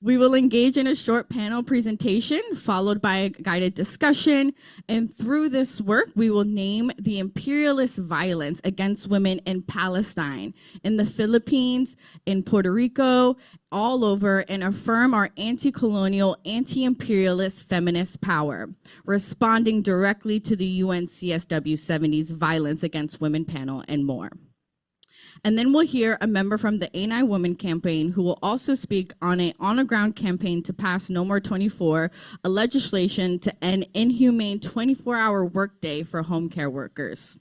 We will engage in a short panel presentation followed by a guided discussion. And through this work, we will name the imperialist violence against women in Palestine, in the Philippines, in Puerto Rico, all over, and affirm our anti-colonial, anti-imperialist feminist power, responding directly to the UN CSW 70's Violence Against Women panel and more. And then we'll hear a member from the ANI Women Campaign who will also speak on a on-the-ground campaign to pass No More 24, a legislation to end inhumane 24-hour workday for home care workers.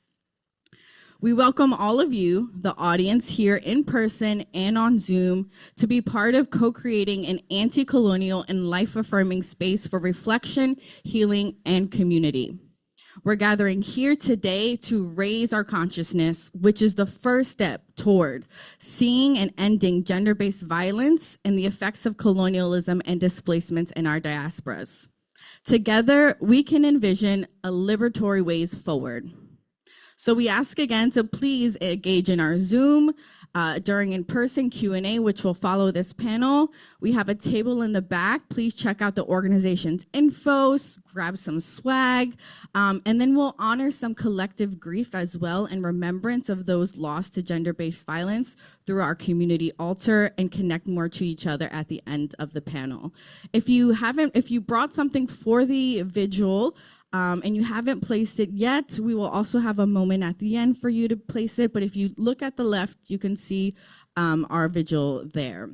We welcome all of you, the audience here in person and on Zoom, to be part of co-creating an anti-colonial and life-affirming space for reflection, healing, and community. We're gathering here today to raise our consciousness, which is the first step toward seeing and ending gender-based violence and the effects of colonialism and displacements in our diasporas. Together, we can envision a liberatory ways forward. So we ask again to please engage in our Zoom during in-person Q&A, which will follow this panel. We have a table in the back. Please check out the organization's info, grab some swag, and then we'll honor some collective grief as well in remembrance of those lost to gender-based violence through our community altar and connect more to each other at the end of the panel. If you brought something for the vigil, and you haven't placed it yet, we will also have a moment at the end for you to place it. But if you look at the left, you can see our vigil there.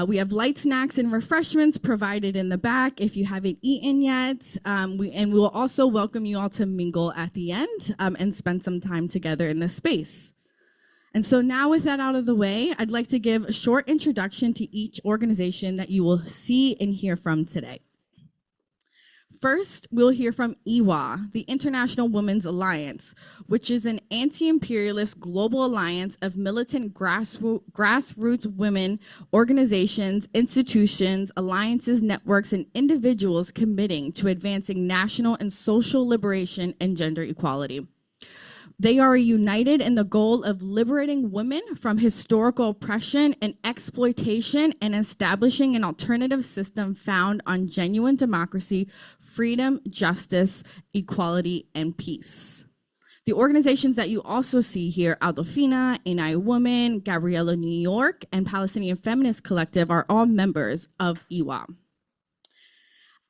We have light snacks and refreshments provided in the back if you haven't eaten yet. We will also welcome you all to mingle at the end and spend some time together in this space. And so now with that out of the way, I'd like to give a short introduction to each organization that you will see and hear from today. First, we'll hear from IWA, the International Women's Alliance, which is an anti-imperialist global alliance of militant grassroots women organizations, institutions, alliances, networks, and individuals committing to advancing national and social liberation and gender equality. They are united in the goal of liberating women from historical oppression and exploitation and establishing an alternative system found on genuine democracy, freedom, justice, equality, and peace. The organizations that you also see here, Adolfina, ANI Women, Gabriella NY, and Palestinian Feminist Collective are all members of IWA.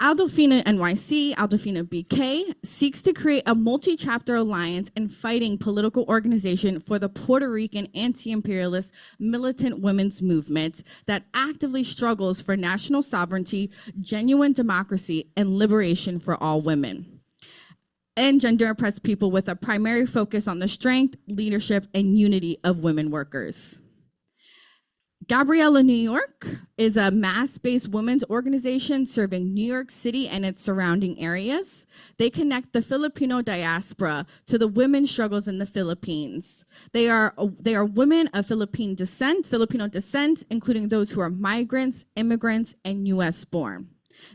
Adolfina NYC, Adolfina BK, seeks to create a multi-chapter alliance and fighting political organization for the Puerto Rican anti-imperialist militant women's movement that actively struggles for national sovereignty, genuine democracy, and liberation for all women and gender-oppressed people, with a primary focus on the strength, leadership, and unity of women workers. Gabriella NY is a mass-based women's organization serving New York City and its surrounding areas. They connect the Filipino diaspora to the women's struggles in the Philippines. They are women of Filipino descent, including those who are migrants, immigrants, and US born.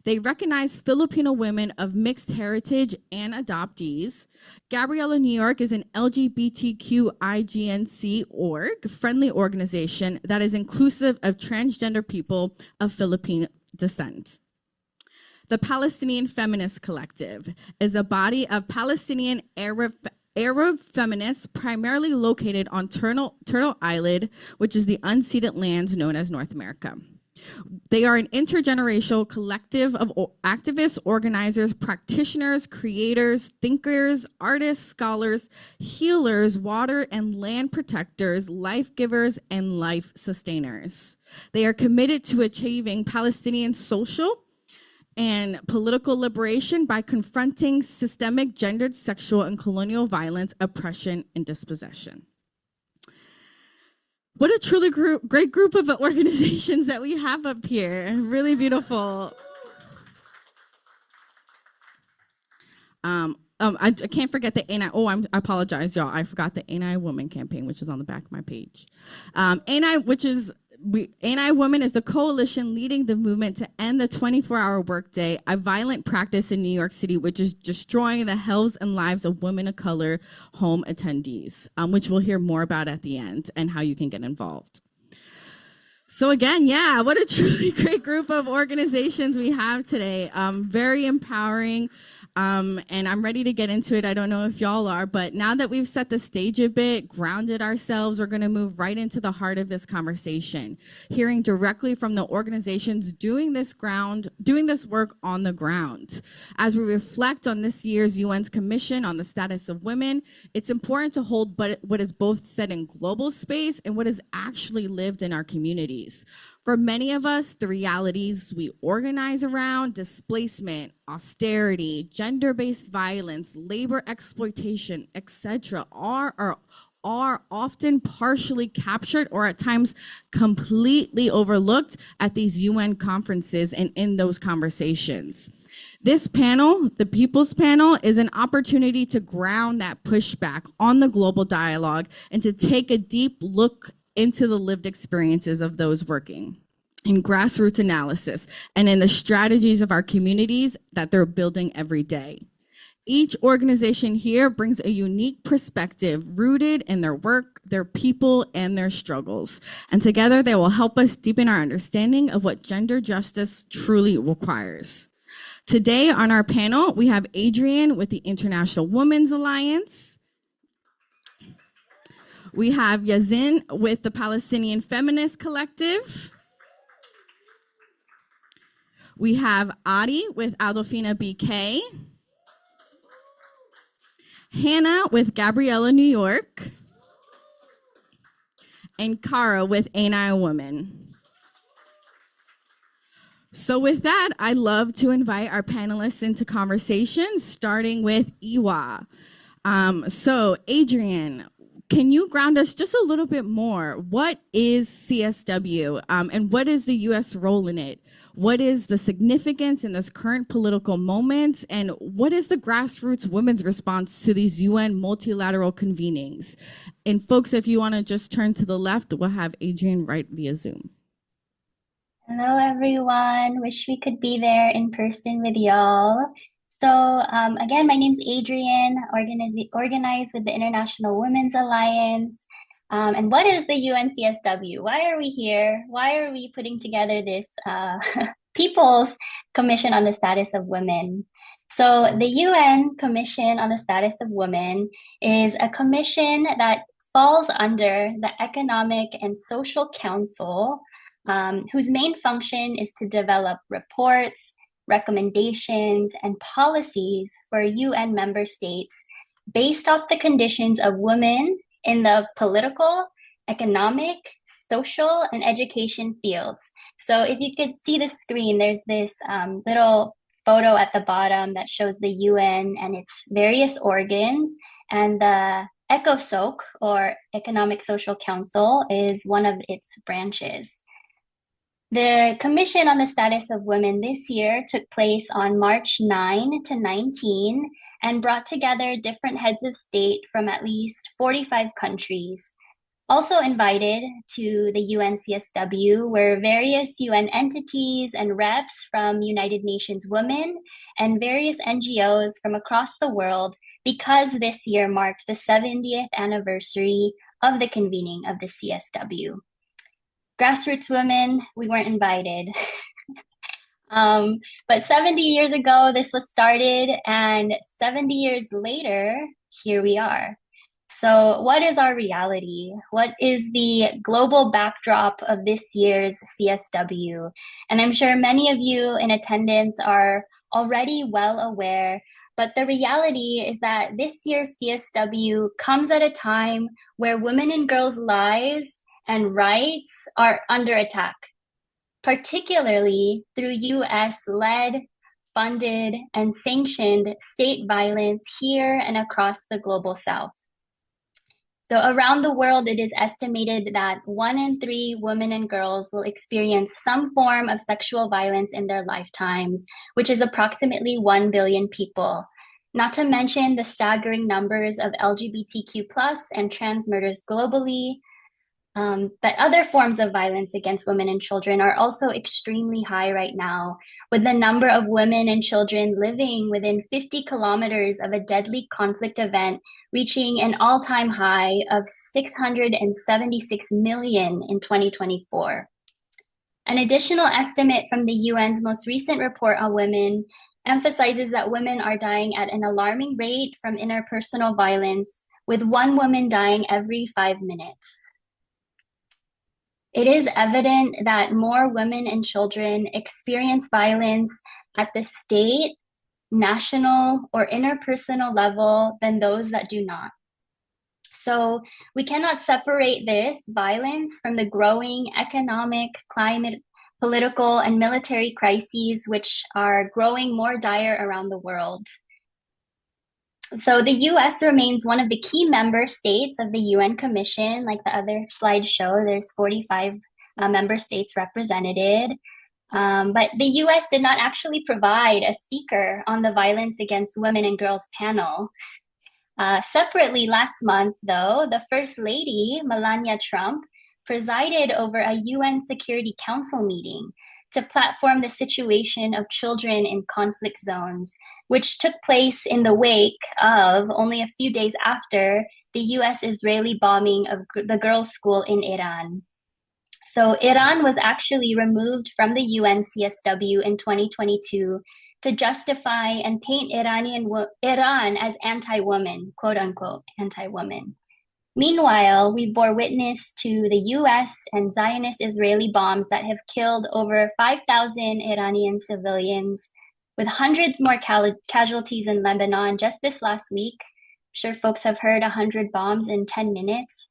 They recognize Filipino women of mixed heritage and adoptees. Gabriella NY is an LGBTQIGNC friendly organization that is inclusive of transgender people of Filipino descent. The Palestinian Feminist Collective is a body of Palestinian Arab feminists primarily located on Turtle Island, which is the unceded lands known as North America. They are an intergenerational collective of activists, organizers, practitioners, creators, thinkers, artists, scholars, healers, water and land protectors, life givers, and life sustainers. They are committed to achieving Palestinian social and political liberation by confronting systemic gendered, sexual, and colonial violence, oppression, and dispossession. What a truly great group of organizations that we have up here. Really beautiful. I can't forget the ANI. I apologize, y'all. I forgot the ANI Women Campaign, which is on the back of my page. ANI Women is the coalition leading the movement to end the 24-hour workday, a violent practice in New York City, which is destroying the health and lives of women of color home attendees, which we'll hear more about at the end and how you can get involved. So again, yeah, what a truly great group of organizations we have today. Very empowering. And I'm ready to get into it. I don't know if y'all are, but now that we've set the stage a bit, grounded ourselves, we're going to move right into the heart of this conversation, hearing directly from the organizations doing this work on the ground. As we reflect on this year's UN's Commission on the Status of Women, it's important to hold what is both said in global space and what is actually lived in our communities. For many of us, the realities we organize around, displacement, austerity, gender-based violence, labor exploitation, etc., are often partially captured or at times completely overlooked at these UN conferences and in those conversations. This panel, the People's Panel, is an opportunity to ground that pushback on the global dialogue and to take a deep look into the lived experiences of those working in grassroots analysis and in the strategies of our communities that they're building every day. Each organization here brings a unique perspective rooted in their work, their people, and their struggles. And together they will help us deepen our understanding of what gender justice truly requires. Today on our panel, we have Adrienne with the International Women's Alliance. We have Yazin with the Palestinian Feminist Collective. We have Adi with Adolfina BK. Hannah with Gabriella NY. And Cara with Ain't I a Woman. So with that, I'd love to invite our panelists into conversation, starting with Iwa. So Adrienne, can you ground us just a little bit more? What is CSW and what is the U.S. role in it? What is the significance in this current political moment? And what is the grassroots women's response to these UN multilateral convenings? And folks, if you want to just turn to the left, we'll have Adrienne right via Zoom. Hello, everyone. Wish we could be there in person with y'all. So again, my name's Adrienne, organized with the International Women's Alliance. And what is the UNCSW? Why are we here? Why are we putting together this People's Commission on the Status of Women? So the UN Commission on the Status of Women is a commission that falls under the Economic and Social Council, whose main function is to develop reports, recommendations, and policies for UN member states based off the conditions of women in the political, economic, social, and education fields. So if you could see the screen, there's this little photo at the bottom that shows the UN and its various organs, and the ECOSOC, or Economic Social Council, is one of its branches. The Commission on the Status of Women this year took place on March 9 to 19 and brought together different heads of state from at least 45 countries. Also invited to the UNCSW were various UN entities and reps from United Nations Women and various NGOs from across the world, because this year marked the 70th anniversary of the convening of the CSW. Grassroots women, we weren't invited. But 70 years ago, this was started, and 70 years later, here we are. So what is our reality? What is the global backdrop of this year's CSW? And I'm sure many of you in attendance are already well aware, but the reality is that this year's CSW comes at a time where women and girls' lives and rights are under attack, particularly through US-led, funded, and sanctioned state violence here and across the global South. So around the world, it is estimated that 1 in 3 women and girls will experience some form of sexual violence in their lifetimes, which is approximately 1 billion people. Not to mention the staggering numbers of LGBTQ+ and trans murders globally. But other forms of violence against women and children are also extremely high right now, with the number of women and children living within 50 kilometers of a deadly conflict event reaching an all-time high of 676 million in 2024. An additional estimate from the UN's most recent report on women emphasizes that women are dying at an alarming rate from interpersonal violence, with one woman dying every 5 minutes. It is evident that more women and children experience violence at the state, national, or interpersonal level than those that do not. So we cannot separate this violence from the growing economic, climate, political, and military crises, which are growing more dire around the world. So the US remains one of the key member states of the UN Commission. Like the other slides show, there's 45 member states represented. But the US did not actually provide a speaker on the Violence Against Women and Girls panel. Separately, last month, though, the First Lady, Melania Trump, presided over a UN Security Council meeting to platform the situation of children in conflict zones, which took place in the wake of, only a few days after, the US-Israeli bombing of the girls' school in Iran. So Iran was actually removed from the UN CSW in 2022 to justify and paint Iran as anti-woman, quote unquote, anti-woman. Meanwhile, we bore witness to the US and Zionist Israeli bombs that have killed over 5,000 Iranian civilians, with hundreds more casualties in Lebanon just this last week. I'm sure folks have heard 100 bombs in 10 minutes.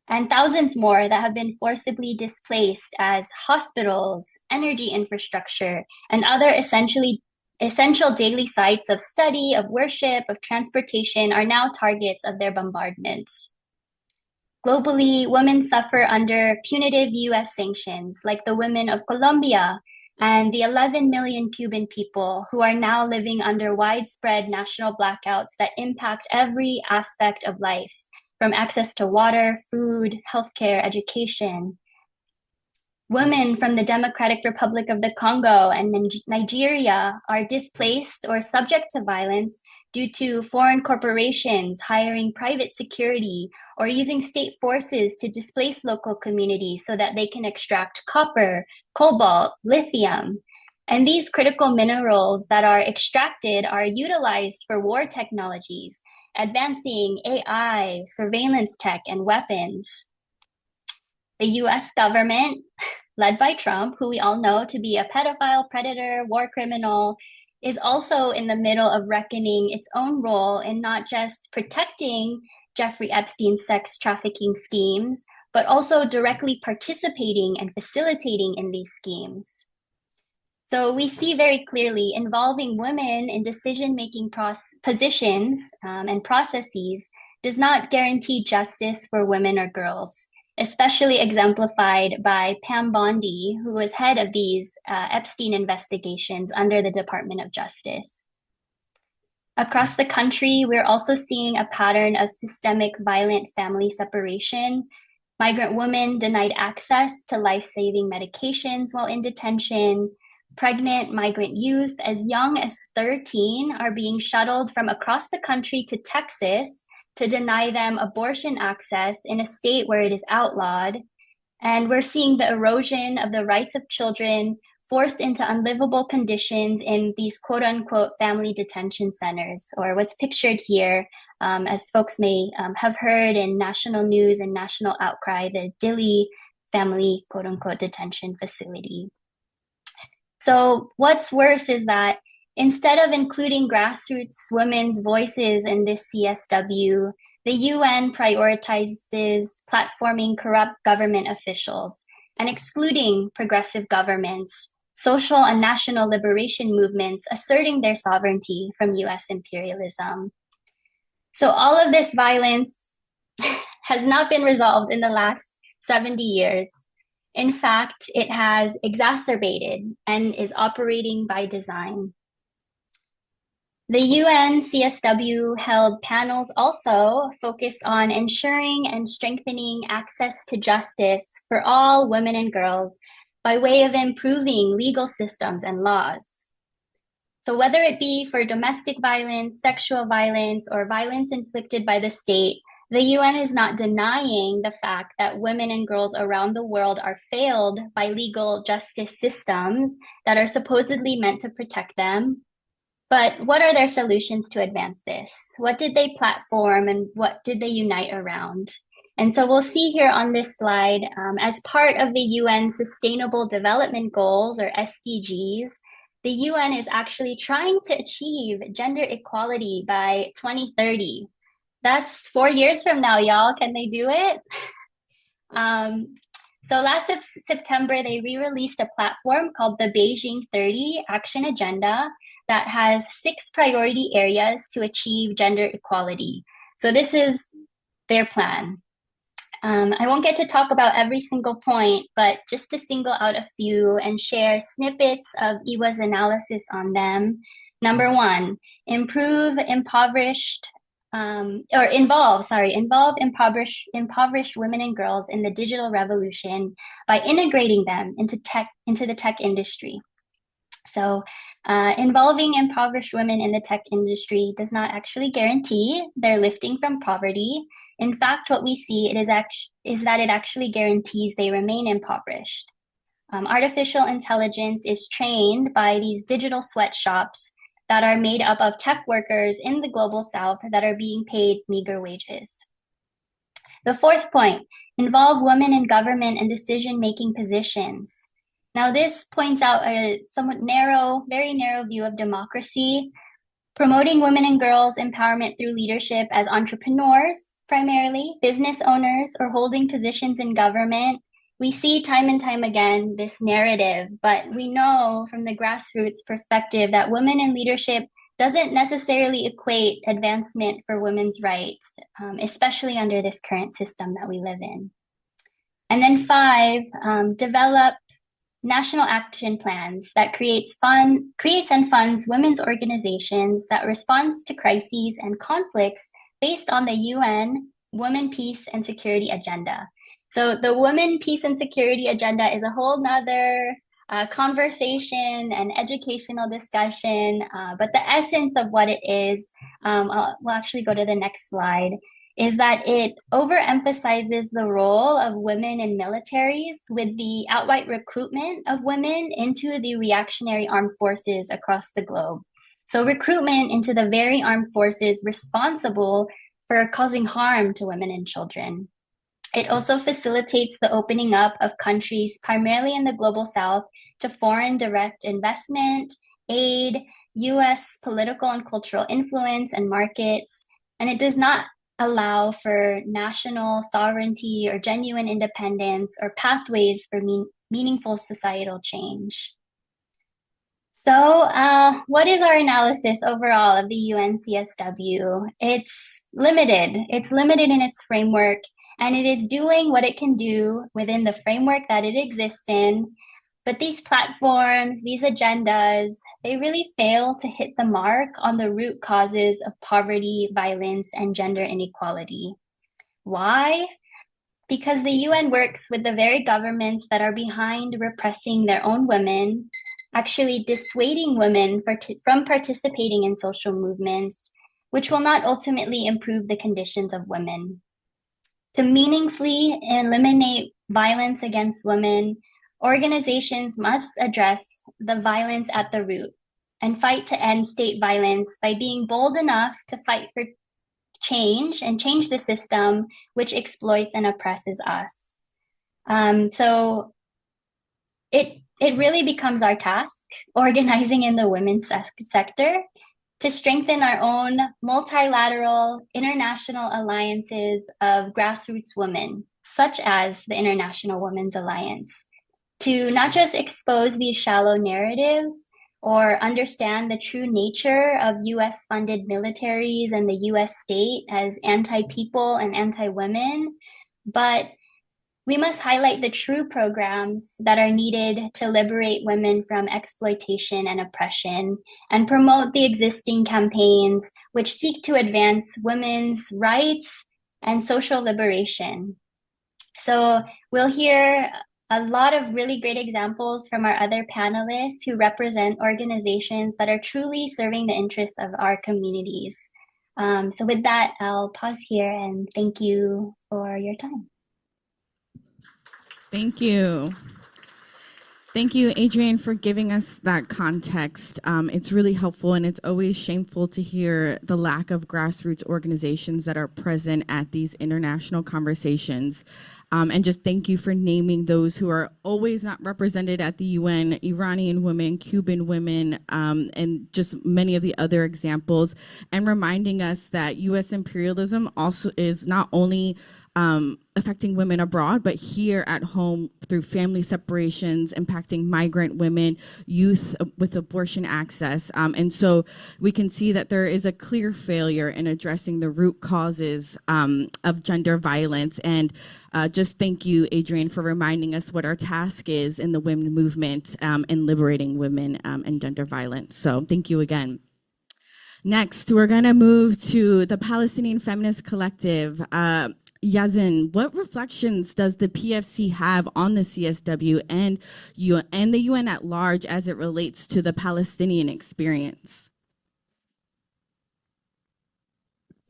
And thousands more that have been forcibly displaced as hospitals, energy infrastructure, and other essential daily sites of study, of worship, of transportation are now targets of their bombardments. Globally, women suffer under punitive US sanctions, like the women of Colombia and the 11 million Cuban people who are now living under widespread national blackouts that impact every aspect of life, from access to water, food, healthcare, education. Women from the Democratic Republic of the Congo and Nigeria are displaced or subject to violence due to foreign corporations hiring private security or using state forces to displace local communities so that they can extract copper, cobalt, lithium. And these critical minerals that are extracted are utilized for war technologies, advancing AI, surveillance tech, and weapons. The US government, led by Trump, who we all know to be a pedophile, predator, war criminal, is also in the middle of reckoning its own role in not just protecting Jeffrey Epstein's sex trafficking schemes, but also directly participating and facilitating in these schemes. So we see very clearly involving women in decision-making positions and processes does not guarantee justice for women or girls, especially exemplified by Pam Bondi, who was head of these Epstein investigations under the Department of Justice. Across the country, we're also seeing a pattern of systemic violent family separation. Migrant women denied access to life-saving medications while in detention. Pregnant migrant youth as young as 13 are being shuttled from across the country to Texas to deny them abortion access in a state where it is outlawed. And we're seeing the erosion of the rights of children forced into unlivable conditions in these quote unquote family detention centers, or what's pictured here, as folks may have heard in national news and national outcry, the Dilley family quote unquote detention facility. So what's worse is that instead of including grassroots women's voices in this CSW, the UN prioritizes platforming corrupt government officials and excluding progressive governments, social and national liberation movements asserting their sovereignty from US imperialism. So all of this violence has not been resolved in the last 70 years. In fact, it has exacerbated and is operating by design. The UN CSW held panels also focused on ensuring and strengthening access to justice for all women and girls by way of improving legal systems and laws. So whether it be for domestic violence, sexual violence, or violence inflicted by the state, the UN is not denying the fact that women and girls around the world are failed by legal justice systems that are supposedly meant to protect them. But what are their solutions to advance this? What did they platform and what did they unite around? And so we'll see here on this slide, as part of the UN Sustainable Development Goals, or SDGs, the UN is actually trying to achieve gender equality by 2030. That's 4 years from now, y'all. Can they do it? So last September, they re-released a platform called the Beijing 30 Action Agenda that has 6 priority areas to achieve gender equality. So this is their plan. I won't get to talk about every single point, but just to single out a few and share snippets of Iwa's analysis on them. Number 1, involve impoverished women and girls in the digital revolution by integrating them into the tech industry. So involving impoverished women in the tech industry does not actually guarantee their lifting from poverty. In fact, what we see is that it actually guarantees they remain impoverished. Artificial intelligence is trained by these digital sweatshops that are made up of tech workers in the global south that are being paid meager wages. The 4th point, involve women in government and decision-making positions. Now, this points out a somewhat narrow, very narrow view of democracy, promoting women and girls' empowerment through leadership as entrepreneurs, primarily, business owners, or holding positions in government. We see time and time again this narrative, but we know from the grassroots perspective that women in leadership doesn't necessarily equate advancement for women's rights, especially under this current system that we live in. And then 5, develop national action plans that creates and funds women's organizations that responds to crises and conflicts based on the UN Women, Peace, and Security Agenda. So the Women, Peace, and Security Agenda is a whole nother conversation and educational discussion, but the essence of what it is, we'll actually go to the next slide, is that it overemphasizes the role of women in militaries with the outright recruitment of women into the reactionary armed forces across the globe. So recruitment into the very armed forces responsible for causing harm to women and children. It also facilitates the opening up of countries, primarily in the global south, to foreign direct investment, aid, US political and cultural influence and markets, and it does not allow for national sovereignty or genuine independence or pathways for meaningful societal change. So what is our analysis overall of the UN CSW? It's limited. It's limited in its framework, and it is doing what it can do within the framework that it exists in. But these platforms, these agendas, they really fail to hit the mark on the root causes of poverty, violence, and gender inequality. Why? Because the UN works with the very governments that are behind repressing their own women, actually dissuading women from participating in social movements, which will not ultimately improve the conditions of women. To meaningfully eliminate violence against women, organizations must address the violence at the root and fight to end state violence by being bold enough to fight for change and change the system which exploits and oppresses us. So it really becomes our task, organizing in the women's sector, to strengthen our own multilateral international alliances of grassroots women, such as the International Women's Alliance, to not just expose these shallow narratives or understand the true nature of US-funded militaries and the US state as anti-people and anti-women, but we must highlight the true programs that are needed to liberate women from exploitation and oppression and promote the existing campaigns which seek to advance women's rights and social liberation. So we'll hear a lot of really great examples from our other panelists who represent organizations that are truly serving the interests of our communities. So with that, I'll pause here and thank you for your time. Thank you. Thank you, Adrienne, for giving us that context. It's really helpful, and it's always shameful to hear the lack of grassroots organizations that are present at these international conversations. And just thank you for naming those who are always not represented at the UN, Iranian women, Cuban women, and just many of the other examples, and reminding us that US imperialism also is not only affecting women abroad, but here at home through family separations, impacting migrant women, youth with abortion access. And so we can see that there is a clear failure in addressing the root causes of gender violence. And just thank you, Adrienne, for reminding us what our task is in the women movement and liberating women and gender violence. So thank you again. Next, we're going to move to the Palestinian Feminist Collective. Yazin, what reflections does the PFC have on the CSW and the UN at large as it relates to the Palestinian experience?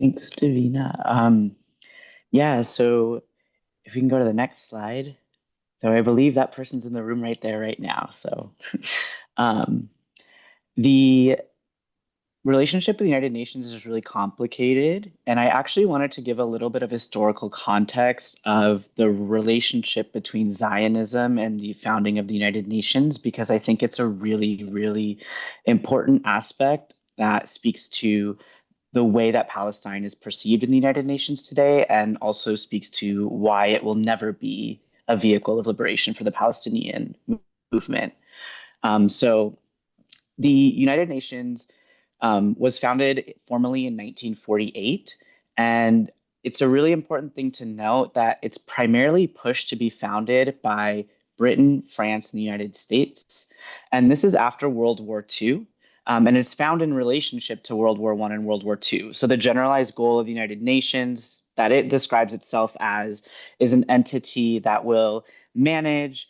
Thanks, Davina. Yeah, so if we can go to the next slide. So I believe that person's in the room right there right now. So the relationship with the United Nations is really complicated, and I actually wanted to give a little bit of historical context of the relationship between Zionism and the founding of the United Nations, because I think it's a really, really important aspect that speaks to the way that Palestine is perceived in the United Nations today, and also speaks to why it will never be a vehicle of liberation for the Palestinian movement. So the United Nations was founded formally in 1948, and it's a really important thing to note that it's primarily pushed to be founded by Britain, France, and the United States. And this is after World War II. And it's found in relationship to World War I and World War II. So the generalized goal of the United Nations that it describes itself as is an entity that will manage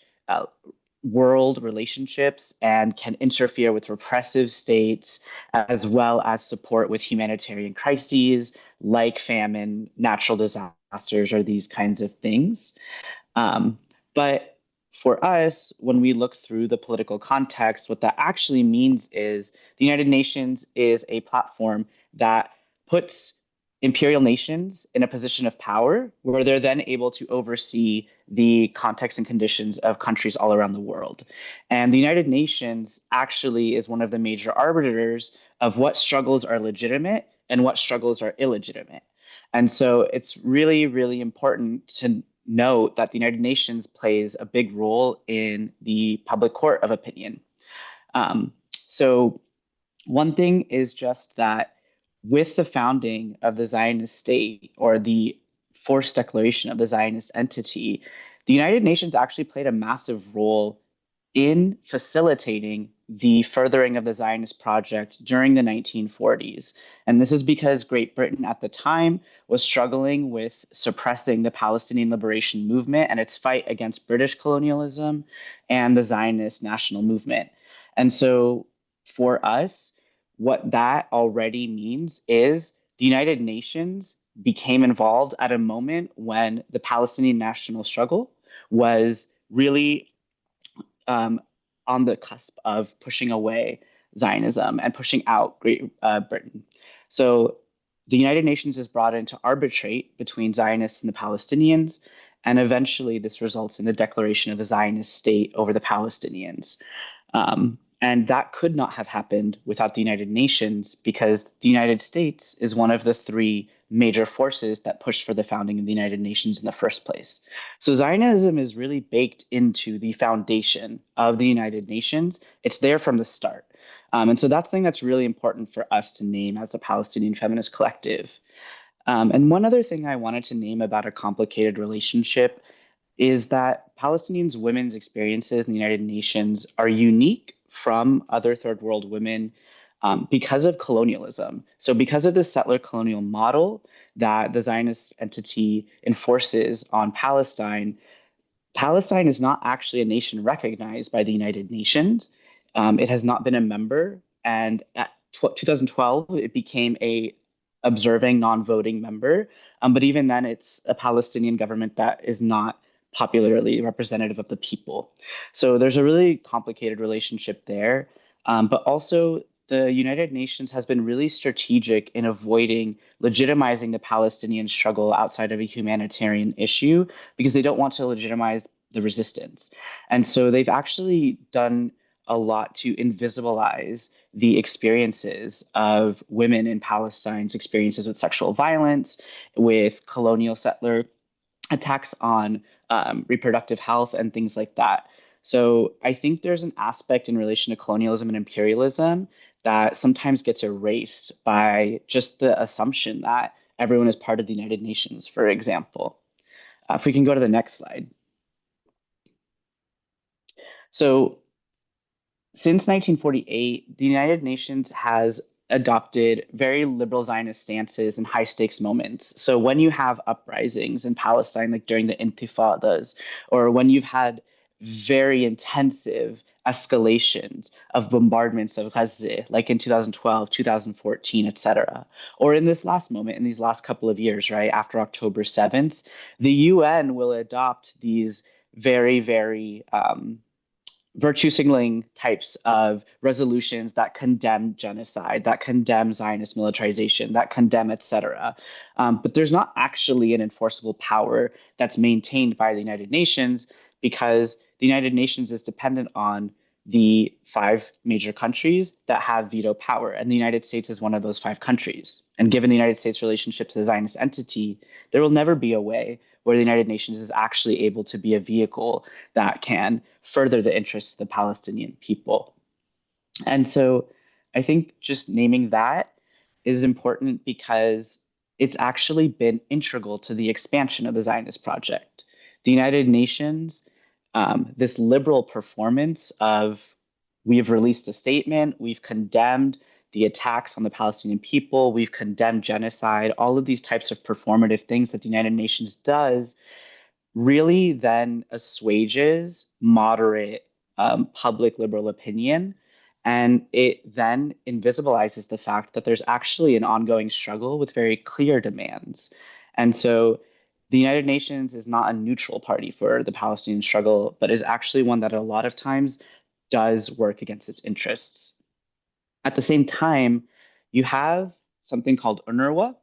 world relationships and can interfere with repressive states, as well as support with humanitarian crises like famine, natural disasters, or these kinds of things. But for us, when we look through the political context, what that actually means is the United Nations is a platform that puts imperial nations in a position of power where they're then able to oversee the context and conditions of countries all around the world. And the United Nations actually is one of the major arbiters of what struggles are legitimate and what struggles are illegitimate. And so it's really, really important to note that the United Nations plays a big role in the public court of opinion. So one thing is just that with the founding of the Zionist state, or the forced declaration of the Zionist entity, the United Nations actually played a massive role in facilitating the furthering of the Zionist project during the 1940s. And this is because Great Britain at the time was struggling with suppressing the Palestinian liberation movement and its fight against British colonialism and the Zionist national movement. And so for us, what that already means is the United Nations became involved at a moment when the Palestinian national struggle was really on the cusp of pushing away Zionism and pushing out Great Britain. So the United Nations is brought in to arbitrate between Zionists and the Palestinians, and eventually this results in the declaration of a Zionist state over the Palestinians. And that could not have happened without the United Nations, because the United States is one of the three major forces that pushed for the founding of the United Nations in the first place. So Zionism is really baked into the foundation of the United Nations. It's there from the start. And so that's the thing that's really important for us to name as the Palestinian Feminist Collective. And one other thing I wanted to name about a complicated relationship is that Palestinians' women's experiences in the United Nations are unique from other third world women because of colonialism. So because of the settler colonial model that the Zionist entity enforces on Palestine, Palestine is not actually a nation recognized by the United Nations. It has not been a member. And at 2012, it became a observing non-voting member. But even then, it's a Palestinian government that is not popularly representative of the people. So there's a really complicated relationship there. But also, the United Nations has been really strategic in avoiding legitimizing the Palestinian struggle outside of a humanitarian issue because they don't want to legitimize the resistance. And so they've actually done a lot to invisibilize the experiences of women in Palestine's experiences with sexual violence, with colonial settler attacks on reproductive health and things like that. So I think there's an aspect in relation to colonialism and imperialism that sometimes gets erased by just the assumption that everyone is part of the United Nations, for example. If we can go to the next slide. So since 1948, the United Nations has adopted very liberal Zionist stances in high stakes moments. So when you have uprisings in Palestine, like during the Intifadas, or when you've had very intensive escalations of bombardments of Gaza, like in 2012, 2014, etc. Or in this last moment, in these last couple of years, right, after October 7th, the UN will adopt these very, very virtue signaling types of resolutions that condemn genocide, that condemn Zionist militarization, that condemn, etc. But there's not actually an enforceable power that's maintained by the United Nations because the United Nations is dependent on the 5 major countries that have veto power, and the United States is one of those 5 countries. And given the United States' relationship to the Zionist entity, there will never be a way where the United Nations is actually able to be a vehicle that can further the interests of the Palestinian people. And so I think just naming that is important because it's actually been integral to the expansion of the Zionist project. The United Nations, this liberal performance of we have released a statement, we've condemned the attacks on the Palestinian people, we've condemned genocide, all of these types of performative things that the United Nations does really then assuages moderate public liberal opinion. And it then invisibilizes the fact that there's actually an ongoing struggle with very clear demands. And so the United Nations is not a neutral party for the Palestinian struggle, but is actually one that a lot of times does work against its interests. At the same time, you have something called UNRWA,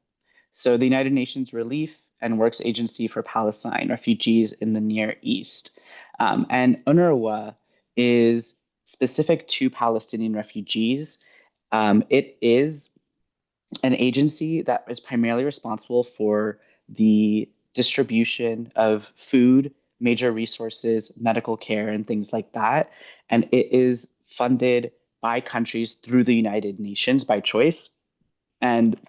so the United Nations Relief and Works Agency for Palestine refugees in the Near East. And UNRWA is specific to Palestinian refugees. It is an agency that is primarily responsible for the distribution of food, major resources, medical care, and things like that. And it is funded by countries through the United Nations by choice. And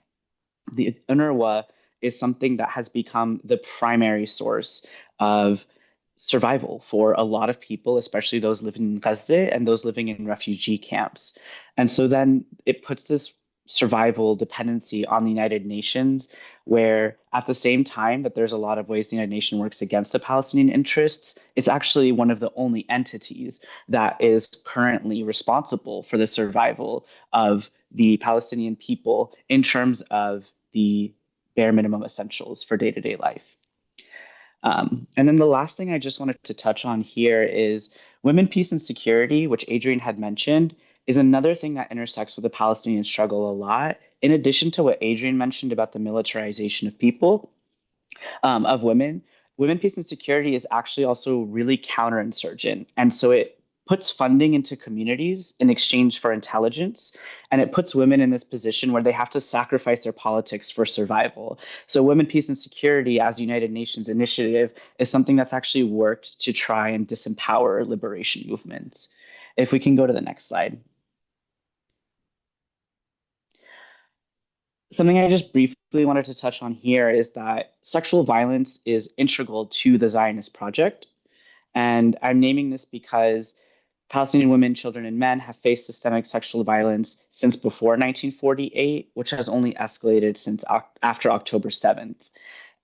the UNRWA is something that has become the primary source of survival for a lot of people, especially those living in Gaza and those living in refugee camps. And so then it puts this survival dependency on the United Nations, where at the same time that there's a lot of ways the United Nations works against the Palestinian interests, it's actually one of the only entities that is currently responsible for the survival of the Palestinian people in terms of the bare minimum essentials for day-to-day life. And then the last thing I just wanted to touch on here is women, peace, and security, which Adrian had mentioned, is another thing that intersects with the Palestinian struggle a lot. In addition to what Adrian mentioned about the militarization of people, of women, women, peace, and security is actually also really counterinsurgent. And so it puts funding into communities in exchange for intelligence, and it puts women in this position where they have to sacrifice their politics for survival. So women, peace, and security as United Nations initiative is something that's actually worked to try and disempower liberation movements. If we can go to the next slide. Something I just briefly wanted to touch on here is that sexual violence is integral to the Zionist project. And I'm naming this because Palestinian women, children, and men have faced systemic sexual violence since before 1948, which has only escalated since after October 7th.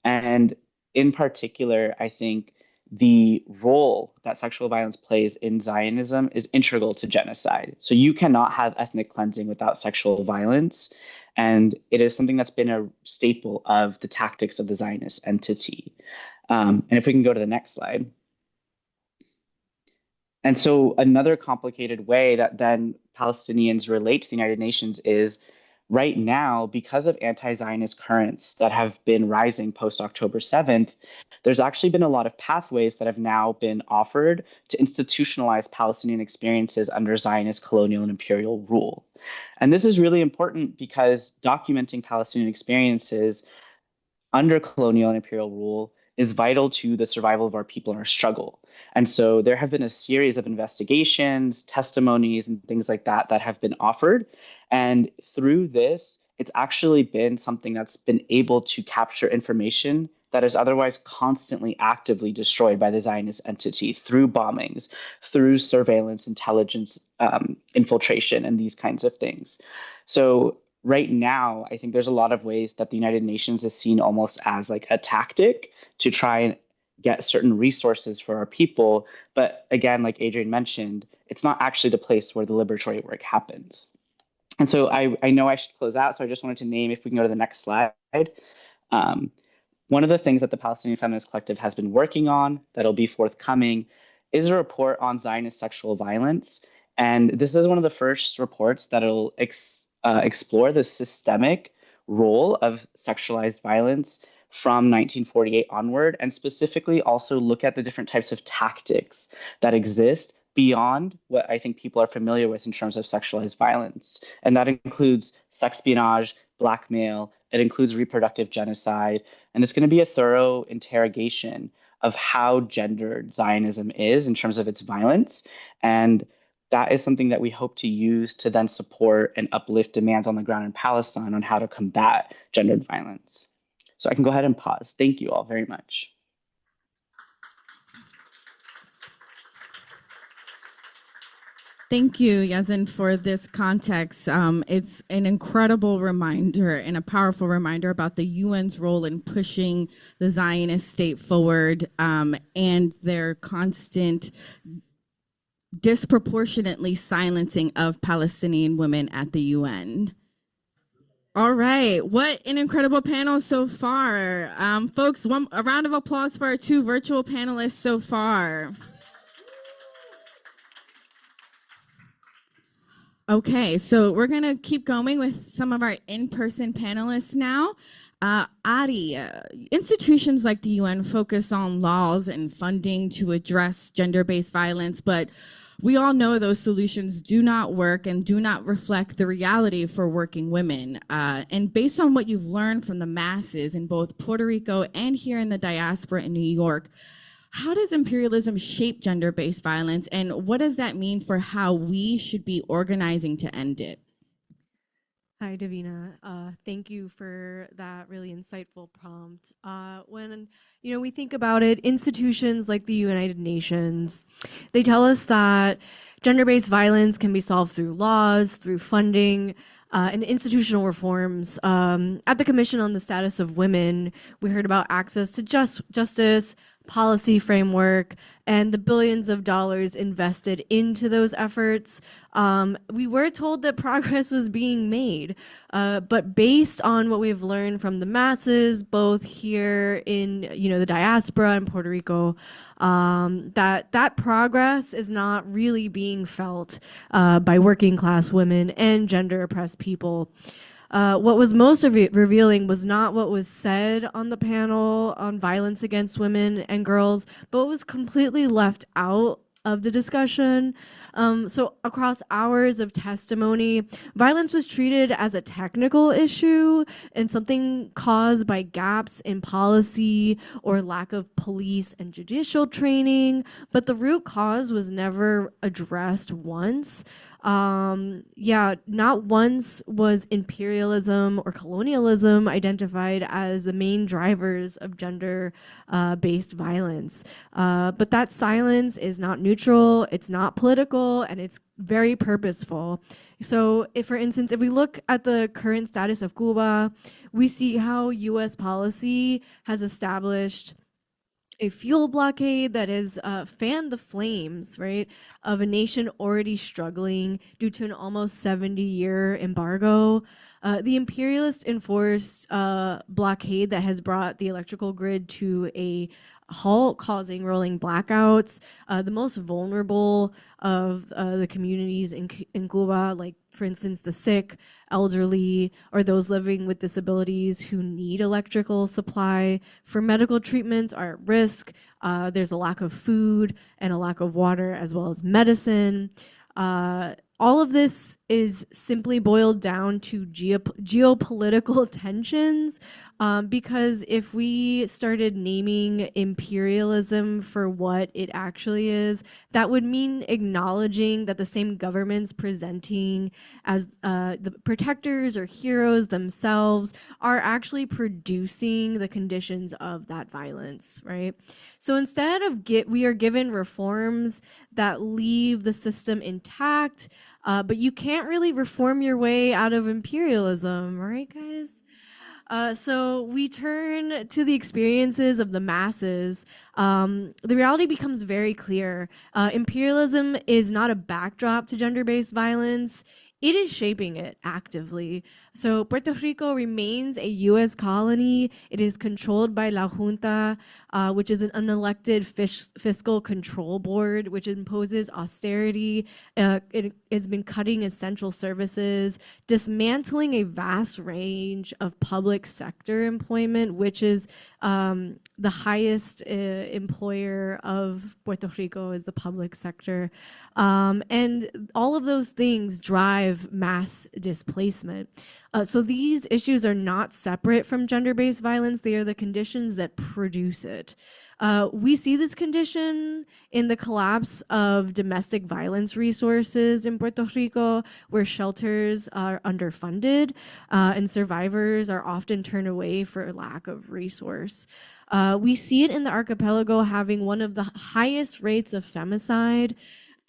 And in particular, I think the role that sexual violence plays in Zionism is integral to genocide. So you cannot have ethnic cleansing without sexual violence. And it is something that's been a staple of the tactics of the Zionist entity. And if we can go to the next slide. And so another complicated way that then Palestinians relate to the United Nations is right now, because of anti-Zionist currents that have been rising post October 7th, there's actually been a lot of pathways that have now been offered to institutionalize Palestinian experiences under Zionist colonial and imperial rule. And this is really important because documenting Palestinian experiences under colonial and imperial rule is vital to the survival of our people and our struggle. And so there have been a series of investigations, testimonies, and things like that that have been offered. And through this, it's actually been something that's been able to capture information that is otherwise constantly actively destroyed by the Zionist entity through bombings, through surveillance, intelligence, infiltration, and these kinds of things. So right now, I think there's a lot of ways that the United Nations is seen almost as like a tactic to try and get certain resources for our people. But again, like Adrian mentioned, it's not actually the place where the liberatory work happens. And so I know I should close out, so I just wanted to name, if we can go to the next slide, one of the things that the Palestinian Feminist Collective has been working on that'll be forthcoming is a report on Zionist sexual violence. And this is one of the first reports that'll explore the systemic role of sexualized violence from 1948 onward, and specifically also look at the different types of tactics that exist beyond what I think people are familiar with in terms of sexualized violence. And that includes sexpionage, blackmail, it includes reproductive genocide, and it's going to be a thorough interrogation of how gendered Zionism is in terms of its violence. And that is something that we hope to use to then support and uplift demands on the ground in Palestine on how to combat gendered violence. So I can go ahead and pause. Thank you all very much. Thank you, Yazin, for this context. It's an incredible reminder and a powerful reminder about the UN's role in pushing the Zionist state forward and their constant disproportionately silencing of Palestinian women at the UN. All right, what an incredible panel so far. Folks, a round of applause for our two virtual panelists so far. Okay, so we're gonna keep going with some of our in-person panelists now. Adi, institutions like the UN focus on laws and funding to address gender-based violence, but we all know those solutions do not work and do not reflect the reality for working women. And based on what you've learned from the masses in both Puerto Rico and here in the diaspora in New York, how does imperialism shape gender-based violence, and what does that mean for how we should be organizing to end it? Hi, Davina. Thank you for that really insightful prompt. When we think about it, institutions like the United Nations, they tell us that gender-based violence can be solved through laws, through funding, and institutional reforms. At the Commission on the Status of Women, we heard about access to justice, policy framework, and the billions of dollars invested into those efforts. We were told that progress was being made, but based on what we've learned from the masses, both here in the diaspora in Puerto Rico, that progress is not really being felt by working class women and gender oppressed people. What was most revealing was not what was said on the panel on violence against women and girls, but what was completely left out of the discussion. So across hours of testimony, violence was treated as a technical issue and something caused by gaps in policy or lack of police and judicial training, but the root cause was never addressed once. Not once was imperialism or colonialism identified as the main drivers of gender-based violence. But that silence is not neutral, it's not political, and it's very purposeful. So for instance, if we look at the current status of Cuba, we see how US policy has established a fuel blockade that has fanned the flames, right, of a nation already struggling due to an almost 70-year embargo. The imperialist enforced blockade that has brought the electrical grid to a halt, causing rolling blackouts. The most vulnerable of the communities in Cuba, like, for instance, the sick, elderly, or those living with disabilities who need electrical supply for medical treatments, are at risk. There's a lack of food and a lack of water, as well as medicine. All of this is simply boiled down to geopolitical tensions, because if we started naming imperialism for what it actually is, that would mean acknowledging that the same governments presenting as the protectors or heroes themselves are actually producing the conditions of that violence, right? So instead of we are given reforms that leave the system intact, but you can't really reform your way out of imperialism, right, guys? So we turn to the experiences of the masses. The reality becomes very clear. Imperialism is not a backdrop to gender-based violence. It is shaping it actively. So Puerto Rico remains a U.S. colony. It is controlled by La Junta, which is an unelected fiscal control board, which imposes austerity. It has been cutting essential services, dismantling a vast range of public sector employment, which is the highest employer of Puerto Rico is the public sector. And all of those things drive mass displacement. So these issues are not separate from gender-based violence. They are the conditions that produce it. We see this condition in the collapse of domestic violence resources in Puerto Rico, where shelters are underfunded and survivors are often turned away for lack of resource. We see it in the archipelago having one of the highest rates of femicide,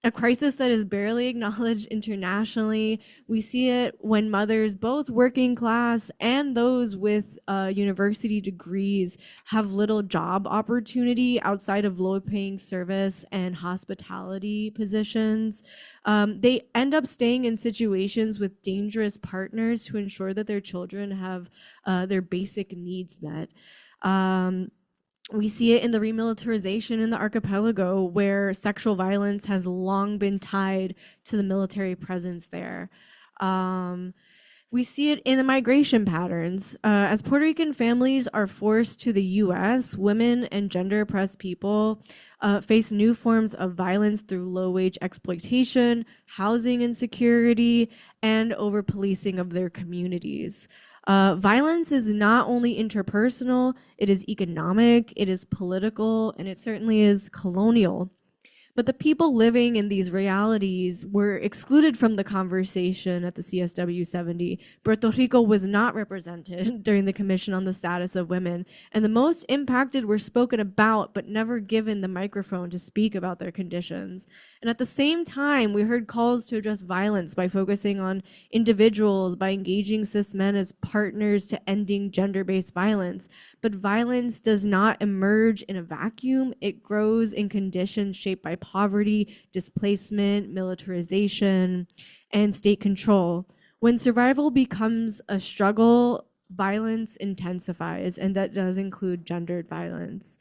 a crisis that is barely acknowledged internationally. We see it when mothers, both working class and those with university degrees, have little job opportunity outside of low-paying service and hospitality positions. They end up staying in situations with dangerous partners to ensure that their children have their basic needs met. We see it in the remilitarization in the archipelago, where sexual violence has long been tied to the military presence there. We see it in the migration patterns. As Puerto Rican families are forced to the US, women and gender-oppressed people face new forms of violence through low-wage exploitation, housing insecurity, and over-policing of their communities. Violence is not only interpersonal, it is economic, it is political, and it certainly is colonial. But the people living in these realities were excluded from the conversation at the CSW 70. Puerto Rico was not represented during the Commission on the Status of Women, and the most impacted were spoken about but never given the microphone to speak about their conditions. And at the same time, we heard calls to address violence by focusing on individuals, by engaging cis men as partners to ending gender-based violence. But violence does not emerge in a vacuum. It grows in conditions shaped by poverty, displacement, militarization, and state control. When survival becomes a struggle, violence intensifies, and that does include gendered violence.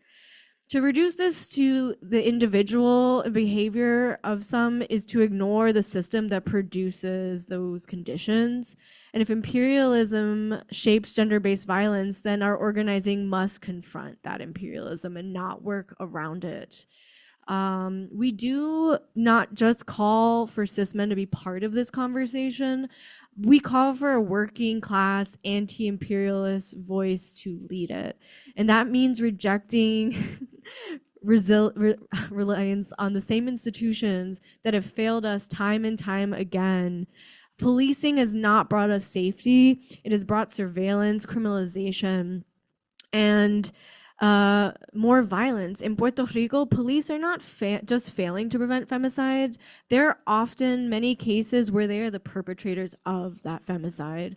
To reduce this to the individual behavior of some is to ignore the system that produces those conditions. And if imperialism shapes gender-based violence, then our organizing must confront that imperialism and not work around it. We do not just call for cis men to be part of this conversation. We call for a working class anti-imperialist voice to lead it. And that means rejecting reliance on the same institutions that have failed us time and time again. Policing has not brought us safety. It has brought surveillance, criminalization, and more violence. In Puerto Rico, police are not just failing to prevent femicide. There are often many cases where they are the perpetrators of that femicide.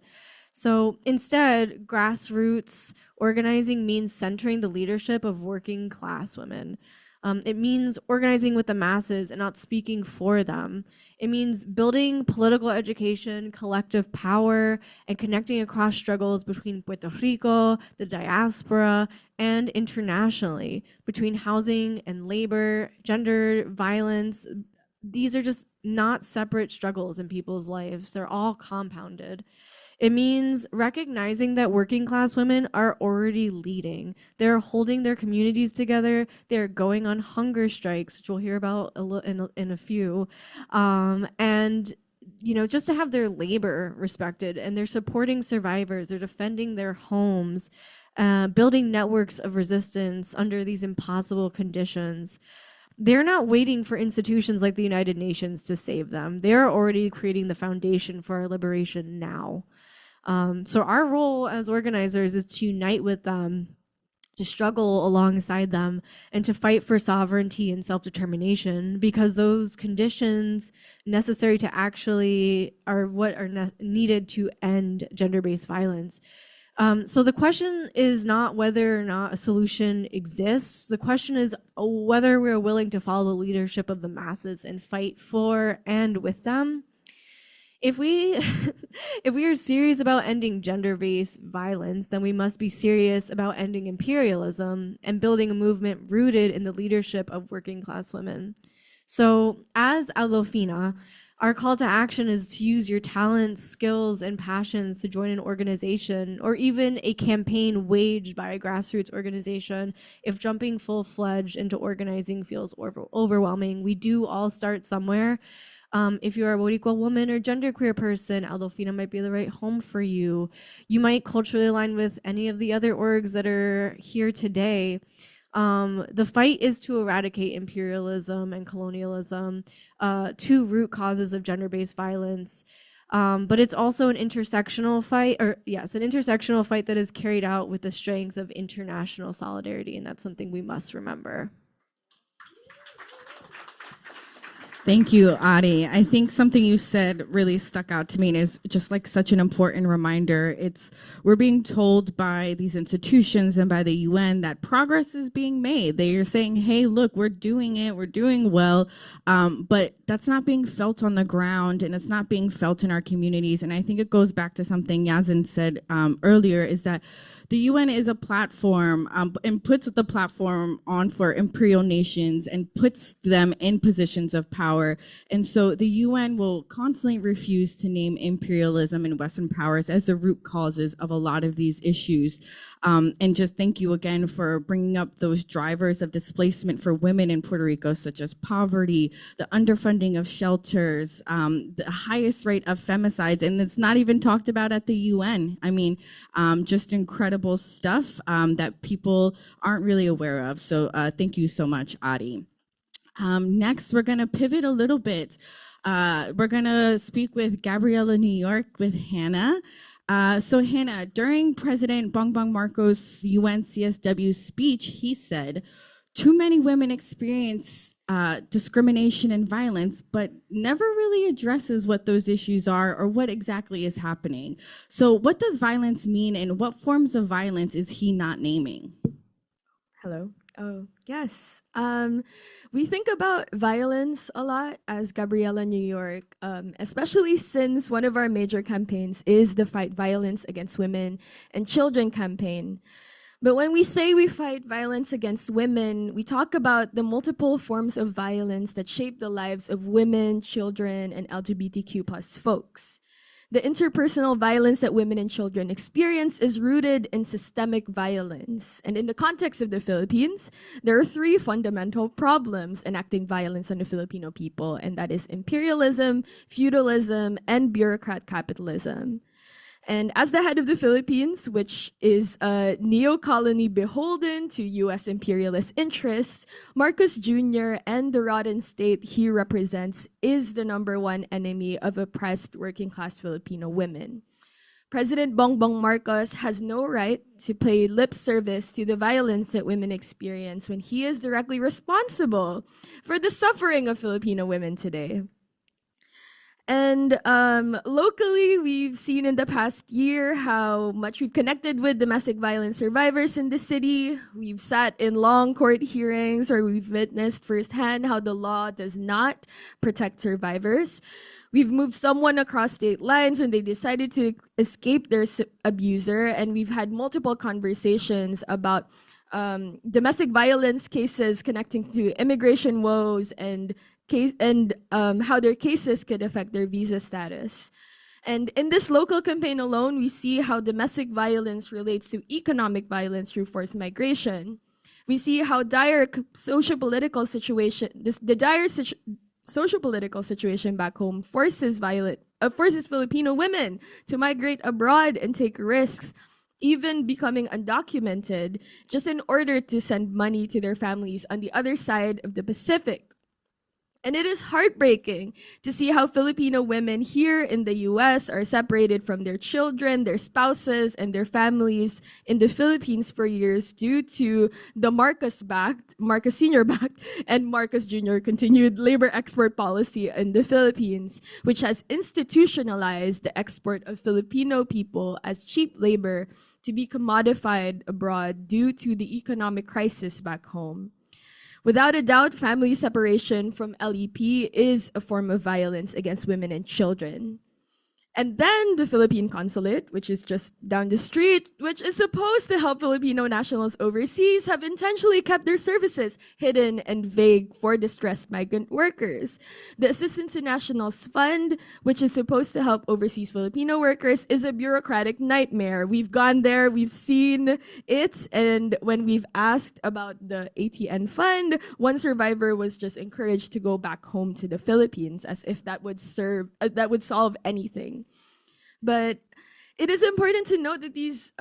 So instead, grassroots organizing means centering the leadership of working class women. It means organizing with the masses and not speaking for them. It means building political education, collective power, and connecting across struggles between Puerto Rico, the diaspora, and internationally, between housing and labor, gender, violence. These are just not separate struggles in people's lives. They're all compounded. It means recognizing that working class women are already leading. They're holding their communities together. They're going on hunger strikes, which we'll hear about in a few. And just to have their labor respected, and they're supporting survivors. They're defending their homes, building networks of resistance under these impossible conditions. They're not waiting for institutions like the United Nations to save them. They're already creating the foundation for our liberation now. So our role as organizers is to unite with them, to struggle alongside them, and to fight for sovereignty and self-determination, because those conditions necessary to actually are what are needed to end gender-based violence. So the question is not whether or not a solution exists. The question is whether we're willing to follow the leadership of the masses and fight for and with them. If we are serious about ending gender-based violence, then we must be serious about ending imperialism and building a movement rooted in the leadership of working class women. So as Adolfina, our call to action is to use your talents, skills, and passions to join an organization or even a campaign waged by a grassroots organization. If jumping full-fledged into organizing feels overwhelming, we do all start somewhere. If you're a Boricua woman or genderqueer person, Adolfina might be the right home for you. You might culturally align with any of the other orgs that are here today. The fight is to eradicate imperialism and colonialism, two root causes of gender-based violence. But it's also an intersectional fight, an intersectional fight that is carried out with the strength of international solidarity, and that's something we must remember. Thank you, Adi. I think something you said really stuck out to me and is just like such an important reminder. We're being told by these institutions and by the UN that progress is being made. They are saying, hey, look, we're doing it, we're doing well, but that's not being felt on the ground and it's not being felt in our communities. And I think it goes back to something Yazin said earlier, is that the UN is a platform and puts the platform on for imperial nations and puts them in positions of power. And so the UN will constantly refuse to name imperialism and Western powers as the root causes of a lot of these issues. And just thank you again for bringing up those drivers of displacement for women in Puerto Rico, such as poverty, the underfunding of shelters, the highest rate of femicides, and it's not even talked about at the UN. I mean, just incredible stuff that people aren't really aware of. So thank you so much, Adi. Next, we're gonna pivot a little bit. We're gonna speak with Gabriella NY with Hannah. So Hannah, during President Bongbong Marcos' UN CSW speech, he said, too many women experience discrimination and violence, but never really addresses what those issues are or what exactly is happening. So what does violence mean and what forms of violence is he not naming? Hello. Oh, yes. We think about violence a lot as Gabriella NY, especially since one of our major campaigns is the Fight Violence Against Women and Children campaign. But when we say we fight violence against women, we talk about the multiple forms of violence that shape the lives of women, children, and LGBTQ+ folks. The interpersonal violence that women and children experience is rooted in systemic violence. And in the context of the Philippines, there are three fundamental problems enacting violence on the Filipino people, and that is imperialism, feudalism, and bureaucrat capitalism. And as the head of the Philippines, which is a neo-colony beholden to US imperialist interests, Marcos Jr. and the rotten state he represents is the #1 enemy of oppressed working-class Filipino women. President Bongbong Marcos has no right to pay lip service to the violence that women experience when he is directly responsible for the suffering of Filipino women today. And locally, we've seen in the past year how much we've connected with domestic violence survivors in the city. We've sat in long court hearings where we've witnessed firsthand how the law does not protect survivors. We've moved someone across state lines when they decided to escape their abuser, and we've had multiple conversations about domestic violence cases connecting to immigration woes and how their cases could affect their visa status. And in this local campaign alone, we see how domestic violence relates to economic violence through forced migration. We see how dire socio-political situation, social-political situation back home forces Filipino women to migrate abroad and take risks, even becoming undocumented, just in order to send money to their families on the other side of the Pacific. And it is heartbreaking to see how Filipino women here in the US are separated from their children, their spouses, and their families in the Philippines for years due to the Marcos Sr.-backed, and Marcos Jr. continued labor export policy in the Philippines, which has institutionalized the export of Filipino people as cheap labor to be commodified abroad due to the economic crisis back home. Without a doubt, family separation from LEP is a form of violence against women and children. And then the Philippine consulate, which is just down the street, which is supposed to help Filipino nationals overseas, have intentionally kept their services hidden and vague for distressed migrant workers. The Assistance to Nationals Fund, which is supposed to help overseas Filipino workers, is a bureaucratic nightmare. We've gone there, we've seen it, and when we've asked about the ATN fund, one survivor was just encouraged to go back home to the Philippines as if that would solve anything. But it is important to note that these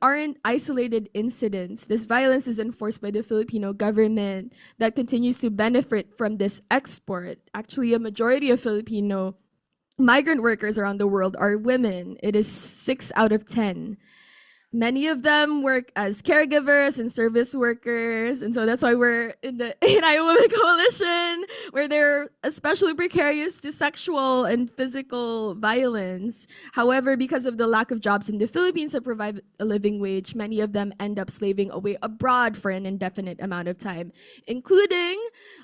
aren't isolated incidents. This violence is enforced by the Filipino government that continues to benefit from this export. Actually, a majority of Filipino migrant workers around the world are women. It is 6 out of 10. Many of them work as caregivers and service workers, and so that's why we're in the Iowa Women Coalition, where they're especially precarious to sexual and physical violence. However, because of the lack of jobs in the Philippines that provide a living wage, many of them end up slaving away abroad for an indefinite amount of time, including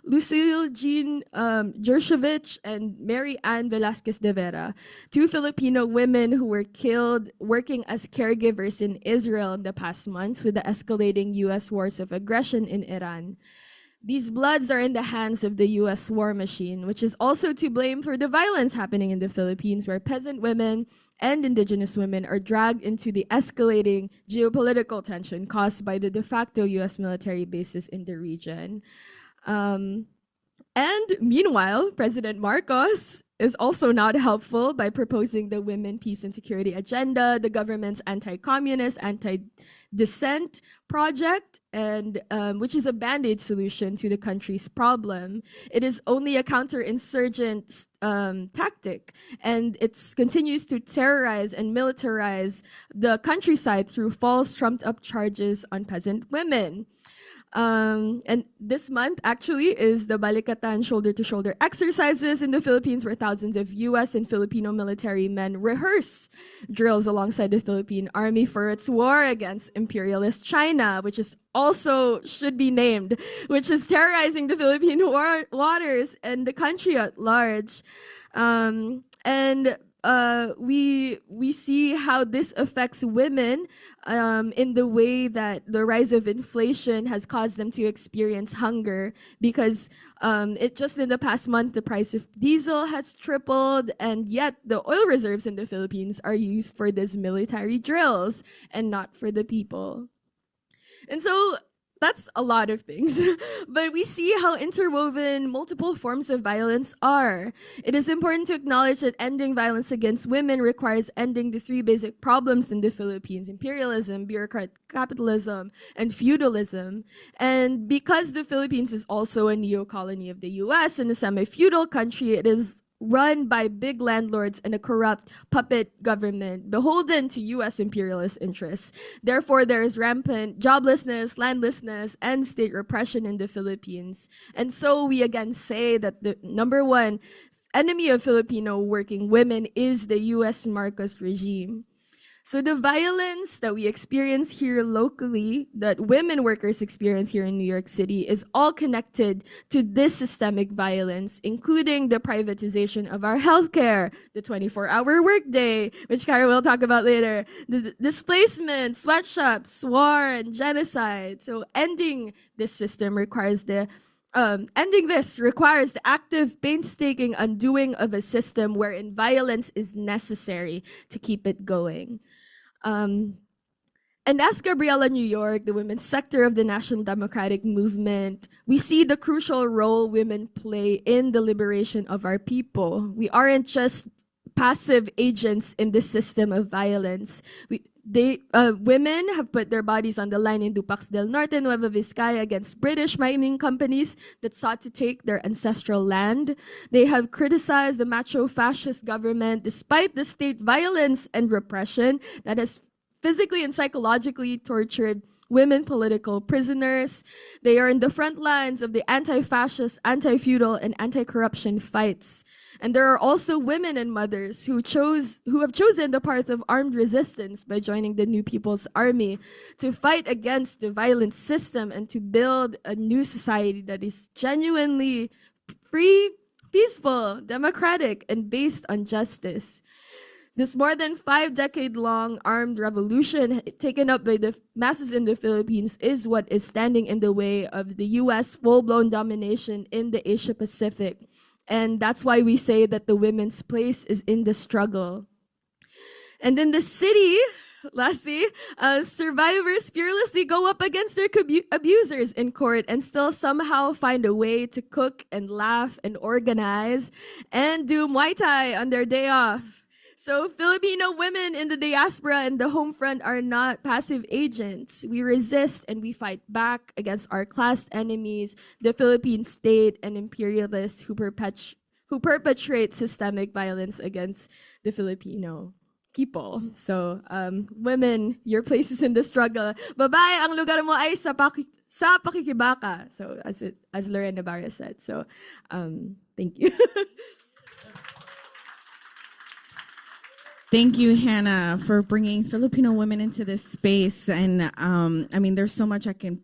Lucille Jean Jershovich and Mary Ann Velasquez de Vera, 2 Filipino women who were killed working as caregivers in Israel in the past months with the escalating US wars of aggression in Iran. These bloods are in the hands of the US war machine, which is also to blame for the violence happening in the Philippines, where peasant women and indigenous women are dragged into the escalating geopolitical tension caused by the de facto US military bases in the region. And meanwhile, President Marcos is also not helpful by proposing the Women, Peace, and Security Agenda, the government's anti-communist, anti-dissent project, and which is a band-aid solution to the country's problem. It is only a counterinsurgent tactic, and it continues to terrorize and militarize the countryside through false, trumped-up charges on peasant women. And this month actually is the Balikatan shoulder-to-shoulder exercises in the Philippines, where thousands of US and Filipino military men rehearse drills alongside the Philippine Army for its war against imperialist China, which is also should be named, which is terrorizing the Philippine waters and the country at large. We see how this affects women in the way that the rise of inflation has caused them to experience hunger, because it just in the past month the price of diesel has tripled, and yet the oil reserves in the Philippines are used for these military drills and not for the people. And so that's a lot of things, but we see how interwoven multiple forms of violence are. It is important to acknowledge that ending violence against women requires ending the 3 basic problems in the Philippines: imperialism, bureaucratic capitalism, and feudalism. And because the Philippines is also a neo-colony of the US and a semi-feudal country, it is run by big landlords and a corrupt puppet government beholden to US imperialist interests. Therefore, there is rampant joblessness, landlessness, and state repression in the Philippines. And so we again say that the number one enemy of Filipino working women is the U.S. Marcos regime. So the violence that we experience here locally, that women workers experience here in New York City, is all connected to this systemic violence, including the privatization of our healthcare, the 24-hour workday, which Kara will talk about later, the displacement, sweatshops, war, and genocide. So ending this system requires the active, painstaking undoing of a system wherein violence is necessary to keep it going. And as Gabriella NY, the women's sector of the National Democratic Movement, we see the crucial role women play in the liberation of our people. We aren't just passive agents in this system of violence. Women have put their bodies on the line in Dupax del Norte, Nueva Vizcaya, against British mining companies that sought to take their ancestral land. They have criticized the macho-fascist government despite the state violence and repression that has physically and psychologically tortured women political prisoners. They are in the front lines of the anti-fascist, anti-feudal, and anti-corruption fights. And there are also women and mothers who have chosen the path of armed resistance by joining the New People's Army to fight against the violent system and to build a new society that is genuinely free, peaceful, democratic, and based on justice. This more than 5-decade-long armed revolution taken up by the masses in the Philippines is what is standing in the way of the U.S. full-blown domination in the Asia-Pacific. And that's why we say that the women's place is in the struggle. And in the city, lastly, survivors fearlessly go up against their abusers in court and still somehow find a way to cook and laugh and organize and do Muay Thai on their day off. So Filipino women in the diaspora and the home front are not passive agents. We resist and we fight back against our class enemies, the Philippine state, and imperialists who perpetrate systemic violence against the Filipino people. So women, your place is in the struggle. Babae, ang lugar mo ay sa pakikibaka. So as Lorena Barra said. So thank you. Thank you, Hannah, for bringing Filipino women into this space. And I mean, there's so much I can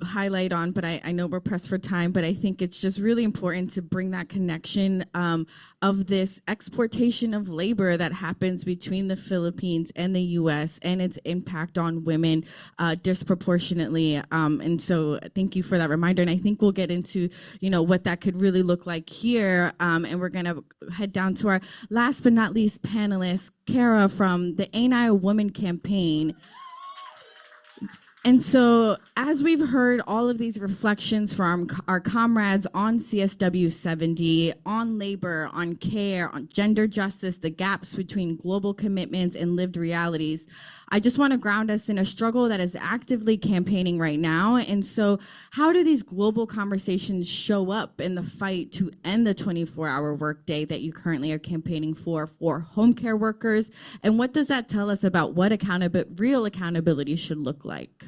highlight on, but I know we're pressed for time, but I think it's just really important to bring that connection of this exportation of labor that happens between the Philippines and the US and its impact on women disproportionately. And so thank you for that reminder. And I think we'll get into, what that could really look like here. And we're gonna head down to our last but not least panelist, Kara from the ANI Women Campaign. And so, as we've heard all of these reflections from our comrades on CSW 70, on labor, on care, on gender justice, the gaps between global commitments and lived realities, I just want to ground us in a struggle that is actively campaigning right now. And so, how do these global conversations show up in the fight to end the 24-hour workday that you currently are campaigning for home care workers? And what does that tell us about what real accountability should look like?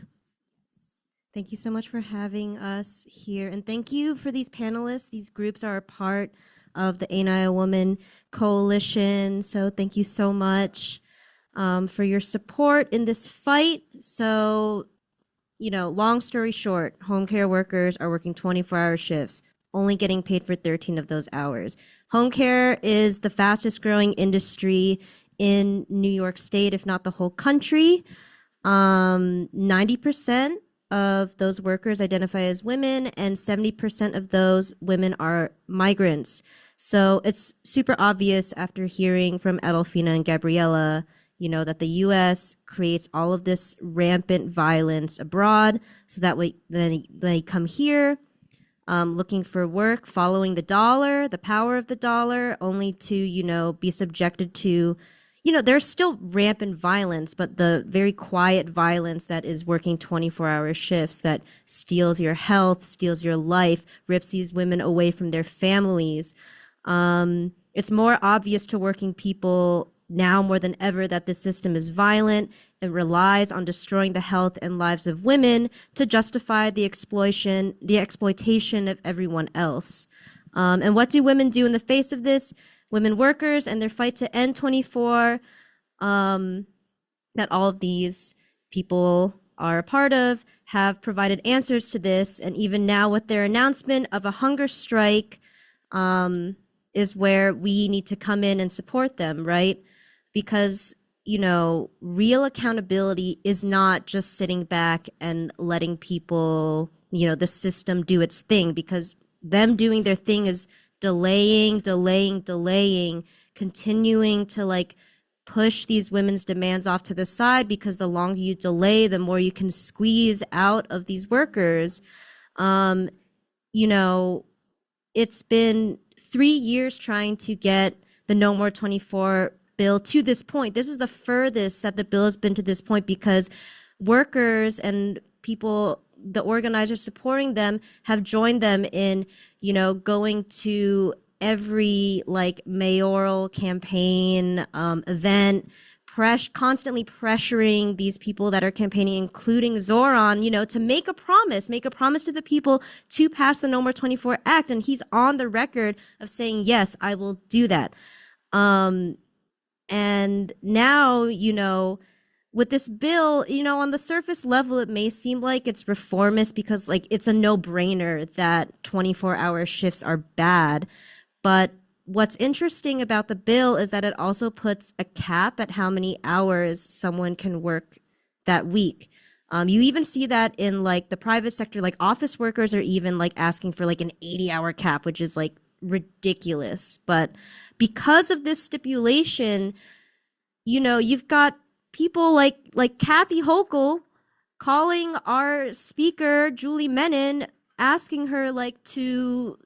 Thank you so much for having us here. And thank you for these panelists. These groups are a part of the ANI Women Coalition. So thank you so much for your support in this fight. So, long story short, home care workers are working 24-hour shifts, only getting paid for 13 of those hours. Home care is the fastest growing industry in New York State, if not the whole country. 90% of those workers identify as women, and 70% of those women are migrants. So it's super obvious after hearing from Adolfina and Gabriella, that the U.S. creates all of this rampant violence abroad, so that way then they come here looking for work, following the dollar, the power of the dollar, only to, be subjected to there's still rampant violence, but the very quiet violence that is working 24-hour shifts that steals your health, steals your life, rips these women away from their families. It's more obvious to working people now more than ever that this system is violent and relies on destroying the health and lives of women to justify the exploitation of everyone else. And what do women do in the face of this? Women workers and their fight to end 24, that all of these people are a part of, have provided answers to this. And even now with their announcement of a hunger strike, is where we need to come in and support them, right? Because, you know, real accountability is not just sitting back and letting people, you know, the system do its thing, because them doing their thing is delaying, continuing to like push these women's demands off to the side, because the longer you delay, the more you can squeeze out of these workers. You know, it's been 3 years trying to get the No More 24 bill to this point. This is the furthest that the bill has been to this point, because workers and people, the organizers supporting them, have joined them in, you know, going to every like mayoral campaign event, constantly pressuring these people that are campaigning, including Zoran, you know, to make a promise to the people to pass the No More 24 Act. And he's on the record of saying, yes, I will do that. And now, you know, with this bill, you know, on the surface level, it may seem like it's reformist because like it's a no-brainer that 24-hour shifts are bad. But what's interesting about the bill is that it also puts a cap at how many hours someone can work that week. You even see that in like the private sector, like office workers are even like asking for like an 80-hour cap, which is like ridiculous. But because of this stipulation, you know, you've got people like Kathy Hochul calling our speaker, Julie Menon, asking her like to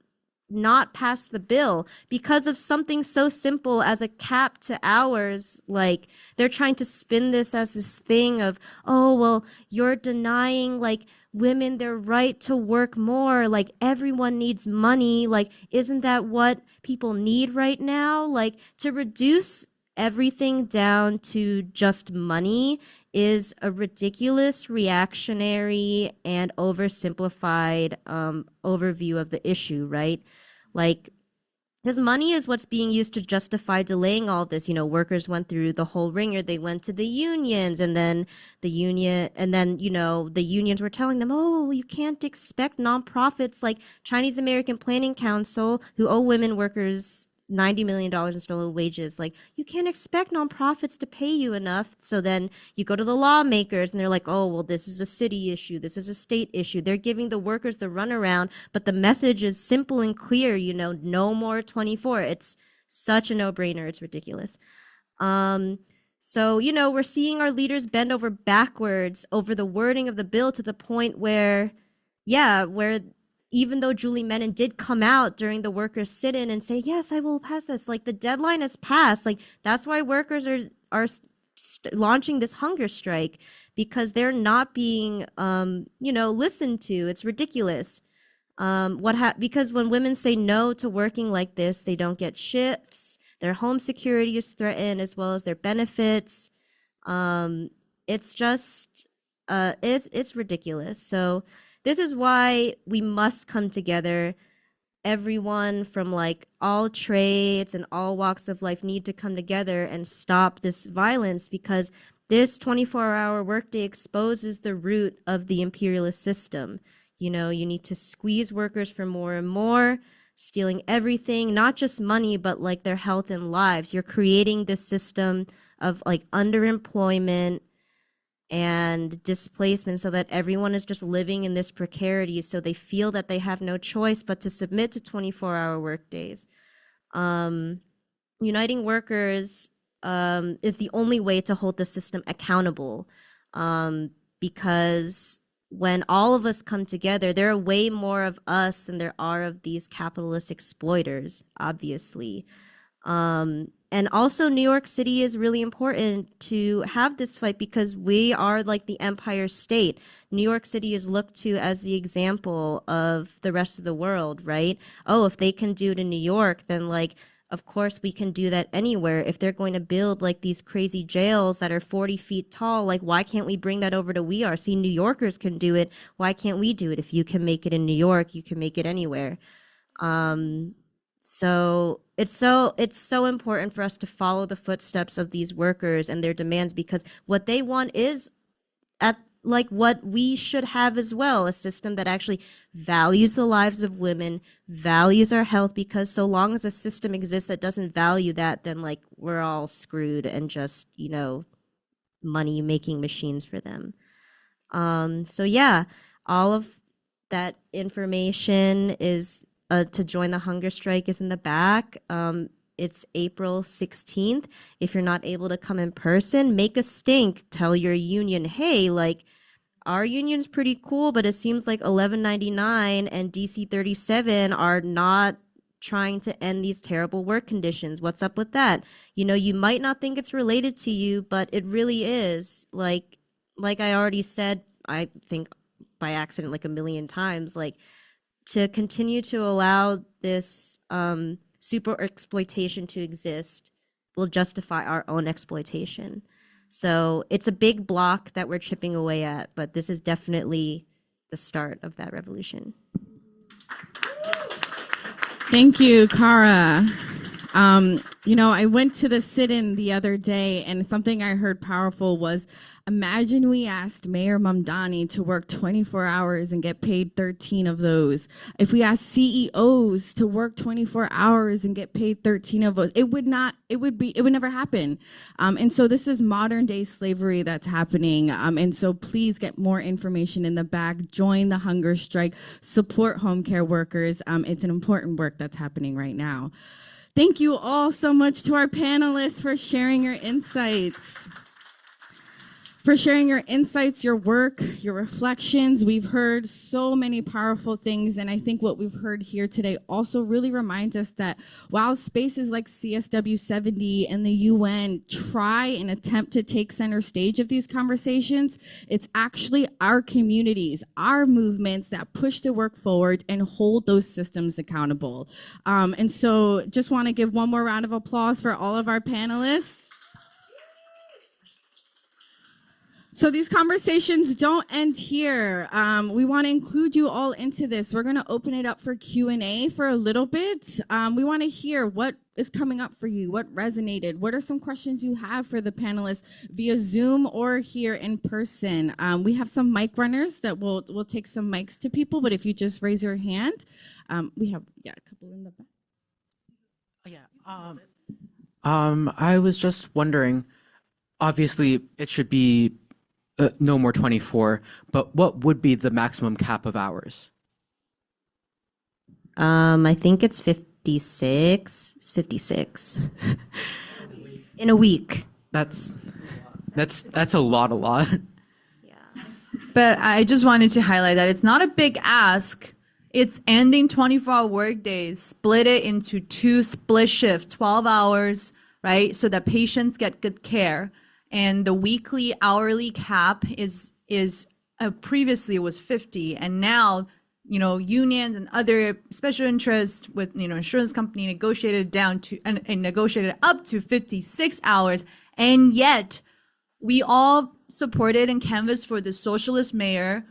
not pass the bill because of something so simple as a cap to hours. Like they're trying to spin this as this thing of, oh, well, you're denying like women their right to work more. Like everyone needs money. Like, isn't that what people need right now? Like to reduce everything down to just money is a ridiculous, reactionary, and oversimplified overview of the issue, right? Like, because money is what's being used to justify delaying all this. You know, workers went through the whole ringer. They went to the unions, and then you know, the unions were telling them, oh, you can't expect nonprofits like Chinese American Planning Council, who owe women workers $90 million in stolen wages. Like, you can't expect nonprofits to pay you enough. So then you go to the lawmakers and they're like, oh, well, this is a city issue. This is a state issue. They're giving the workers the runaround, but the message is simple and clear, you know, no more 24. It's such a no-brainer. It's ridiculous. So, you know, we're seeing our leaders bend over backwards over the wording of the bill to the point where, where even though Julie Menon did come out during the workers' sit-in and say, yes, I will pass this, like the deadline has passed. Like that's why workers are launching this hunger strike, because they're not being, you know, listened to. It's ridiculous. Because when women say no to working like this, they don't get shifts. Their home security is threatened, as well as their benefits. It's just, it's ridiculous. So this is why we must come together. Everyone from like all trades and all walks of life need to come together and stop this violence, because this 24-hour workday exposes the root of the imperialist system. You know, you need to squeeze workers for more and more, stealing everything, not just money, but like their health and lives. You're creating this system of like underemployment and displacement, so that everyone is just living in this precarity, so they feel that they have no choice but to submit to 24-hour workdays. Uniting workers is the only way to hold the system accountable, because when all of us come together, there are way more of us than there are of these capitalist exploiters, obviously. And also New York City is really important to have this fight, because we are like the empire state. New York City is looked to as the example of the rest of the world, right? Oh, if they can do it in New York, then like, of course we can do that anywhere. If they're going to build like these crazy jails that are 40 feet tall, like why can't we bring that over to we are? See, New Yorkers can do it. Why can't we do it? If you can make it in New York, you can make it anywhere. So it's so important for us to follow the footsteps of these workers and their demands, because what they want is at like what we should have as well, a system that actually values the lives of women, values our health, because so long as a system exists that doesn't value that, then like we're all screwed and just, you know, money making machines for them. So yeah, all of that information is to join the hunger strike is in the back. It's April 16th. If you're not able to come in person, make a stink. Tell your union, hey, like, our union's pretty cool, but it seems like 1199 and DC 37 are not trying to end these terrible work conditions. What's up with that? You know, you might not think it's related to you, but it really is. Like I already said, I think by accident like a million times, like, to continue to allow this super exploitation to exist will justify our own exploitation. So it's a big block that we're chipping away at, but this is definitely the start of that revolution. Thank you, Kara. You know, I went to the sit-in the other day, and something I heard powerful was, imagine we asked Mayor Mamdani to work 24 hours and get paid 13 of those. If we asked CEOs to work 24 hours and get paid 13 of those, it would never happen. And so this is modern day slavery that's happening. And so please get more information in the back, join the hunger strike, support home care workers. It's an important work that's happening right now. Thank you all so much to our panelists for sharing your insights. Your work, your reflections. We've heard so many powerful things, and I think what we've heard here today also really reminds us that while spaces like CSW 70 and the UN try and attempt to take center stage of these conversations, it's actually our communities, our movements that push the work forward and hold those systems accountable. And so just want to give one more round of applause for all of our panelists. So these conversations don't end here. We want to include you all into this. We're going to open it up for Q&A for a little bit. We want to hear what is coming up for you, what resonated, what are some questions you have for the panelists via Zoom or here in person. We have some mic runners that will take some mics to people, but if you just raise your hand, we have a couple in the back. I was just wondering, obviously it should be no more 24, but what would be the maximum cap of hours? I think it's 56. It's 56 in a week. That's a lot. Yeah. But I just wanted to highlight that it's not a big ask. It's ending 24-hour work days, split it into 2 split shifts, 12 hours, right? So that patients get good care. And the weekly hourly cap is previously it was 50, and now, you know, unions and other special interests with, you know, insurance company negotiated down to and negotiated up to 56 hours, and yet we all supported and canvassed for the socialist mayor.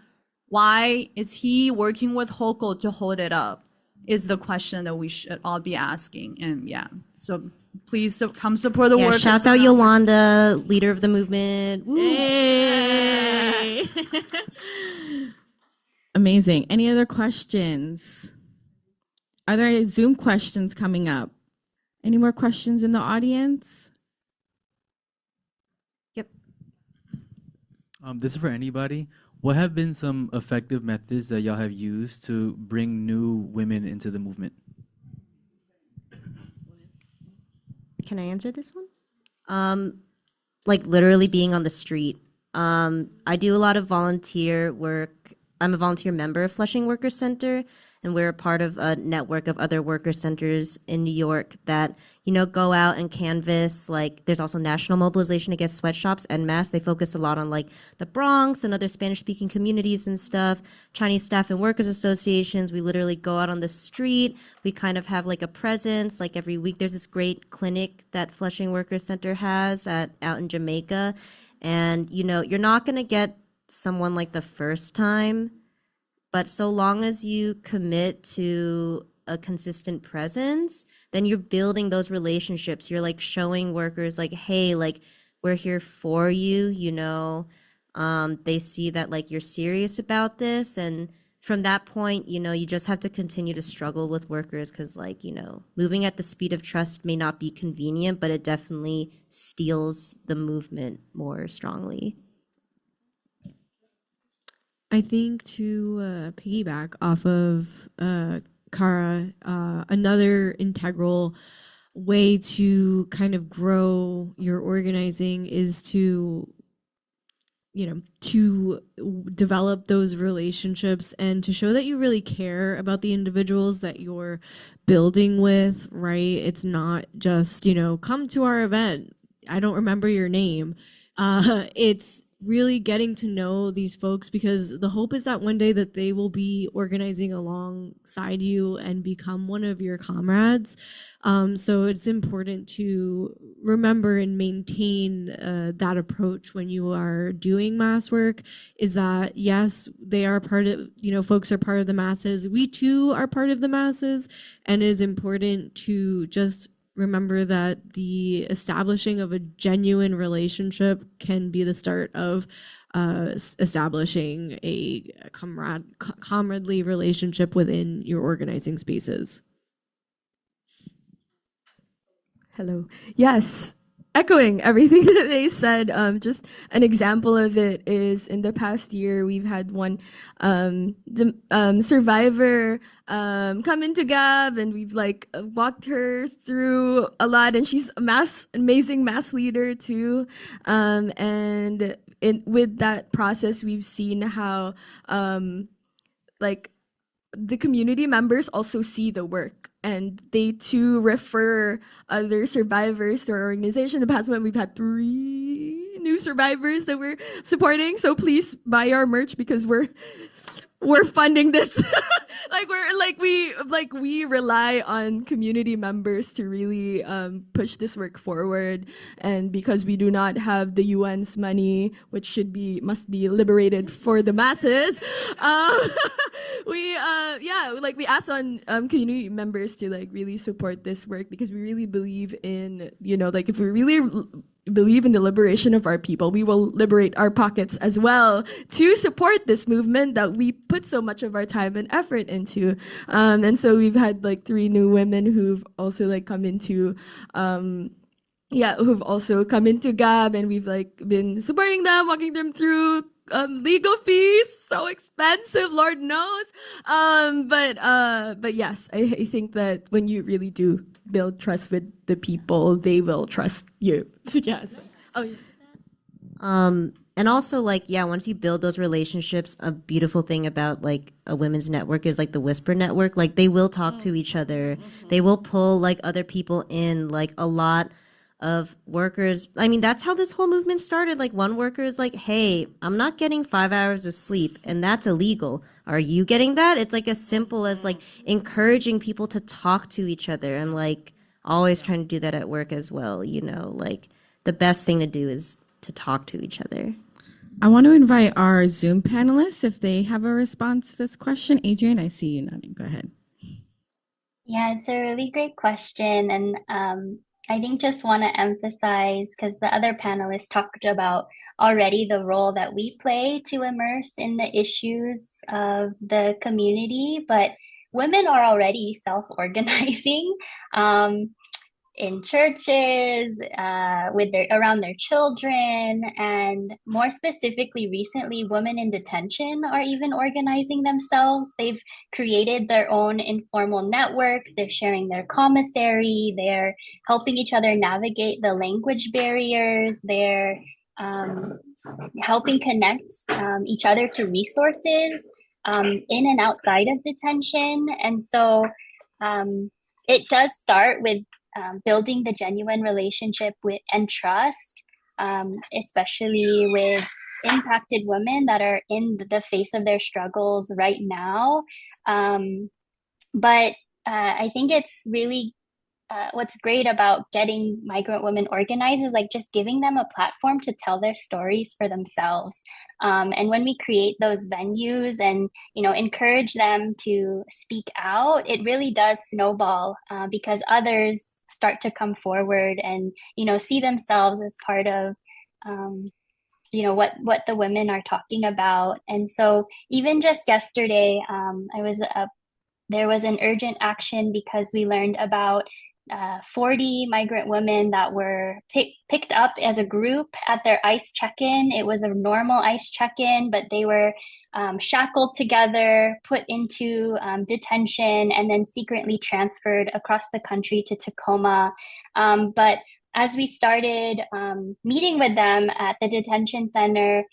Why is he working with HOCO to hold it up? Is the question that we should all be asking. And so please come support the work. Shouts out Yolanda, leader of the movement. Hey. Amazing. Any other questions? Are there any Zoom questions coming up? Any more questions in the audience? Yep. This is for anybody. What have been some effective methods that y'all have used to bring new women into the movement? Can I answer this one? Like literally being on the street. I do a lot of volunteer work. I'm a volunteer member of Flushing Worker Center, and we're a part of a network of other worker centers in New York that, you know, go out and canvass. Like, there's also national mobilization against sweatshops en masse. They focus a lot on like the Bronx and other Spanish-speaking communities and stuff. Chinese Staff and Workers Associations. We literally go out on the street. We kind of have like a presence. Like every week, there's this great clinic that Flushing Worker Center has out in Jamaica, and you know, you're not gonna get someone like the first time, but so long as you commit to a consistent presence, then you're building those relationships. You're like showing workers like, hey, like we're here for you, you know. They see that like you're serious about this, and from that point, you know, you just have to continue to struggle with workers because, like, you know, moving at the speed of trust may not be convenient, but it definitely steals the movement more strongly. I think to piggyback off of Kara, another integral way to kind of grow your organizing is to, you know, to develop those relationships and to show that you really care about the individuals that you're building with, right? It's not just, you know, come to our event, I don't remember your name. It's really getting to know these folks, because the hope is that one day that they will be organizing alongside you and become one of your comrades. So it's important to remember and maintain that approach when you are doing mass work, is that yes, they are part of, you know, folks are part of the masses. We too are part of the masses, and it is important to just remember that the establishing of a genuine relationship can be the start of establishing a comradely relationship within your organizing spaces. Hello. Yes. Echoing everything that they said, just an example of it is in the past year, we've had one survivor come into Gab, and we've like walked her through a lot, and she's a amazing mass leader too. And with that process, we've seen how like the community members also see the work, and they too refer other survivors to our organization. In the past month, we've had 3 new survivors that we're supporting. So please buy our merch, because we're funding this. we rely on community members to really push this work forward, and because we do not have the UN's money, which must be liberated for the masses, we ask on community members to like really support this work, because we really believe in, you know, like if we really believe in the liberation of our people, we will liberate our pockets as well to support this movement that we put so much of our time and effort into. And so we've had like 3 new women who've also like come into who've also come into Gab, and we've like been supporting them, walking them through legal fees, so expensive, Lord knows. But yes, I think that when you really do build trust with the people, they will trust you. Yes. Oh. And also, like, yeah, once you build those relationships, a beautiful thing about like a women's network is like the whisper network. Like they will talk to each other. They will pull like other people in. Like a lot of workers, I mean, that's how this whole movement started. Like one worker is like, hey, I'm not getting 5 hours of sleep, and that's illegal. Are you getting that? It's like as simple as like encouraging people to talk to each other. And like always trying to do that at work as well. You know, like the best thing to do is to talk to each other. I want to invite our Zoom panelists if they have a response to this question. Adrian, I see you nodding. Go ahead. Yeah, it's a really great question. And I think just want to emphasize, because the other panelists talked about already the role that we play to immerse in the issues of the community, but women are already self-organizing. In churches, around their children, and more specifically recently, women in detention are even organizing themselves. They've created their own informal networks. They're sharing their commissary. They're helping each other navigate the language barriers. They're helping connect each other to resources in and outside of detention. And so it does start with building the genuine relationship and trust, especially with impacted women that are in the face of their struggles right now. But I think it's really what's great about getting migrant women organized is like just giving them a platform to tell their stories for themselves. And when we create those venues and, you know, encourage them to speak out, it really does snowball because others start to come forward and, you know, see themselves as part of, you know, what the women are talking about. And so even just yesterday, there was an urgent action because we learned about 40 migrant women that were picked up as a group at their ICE check-in. It was a normal ICE check-in, but they were shackled together, put into detention, and then secretly transferred across the country to Tacoma. But as we started meeting with them at the detention center,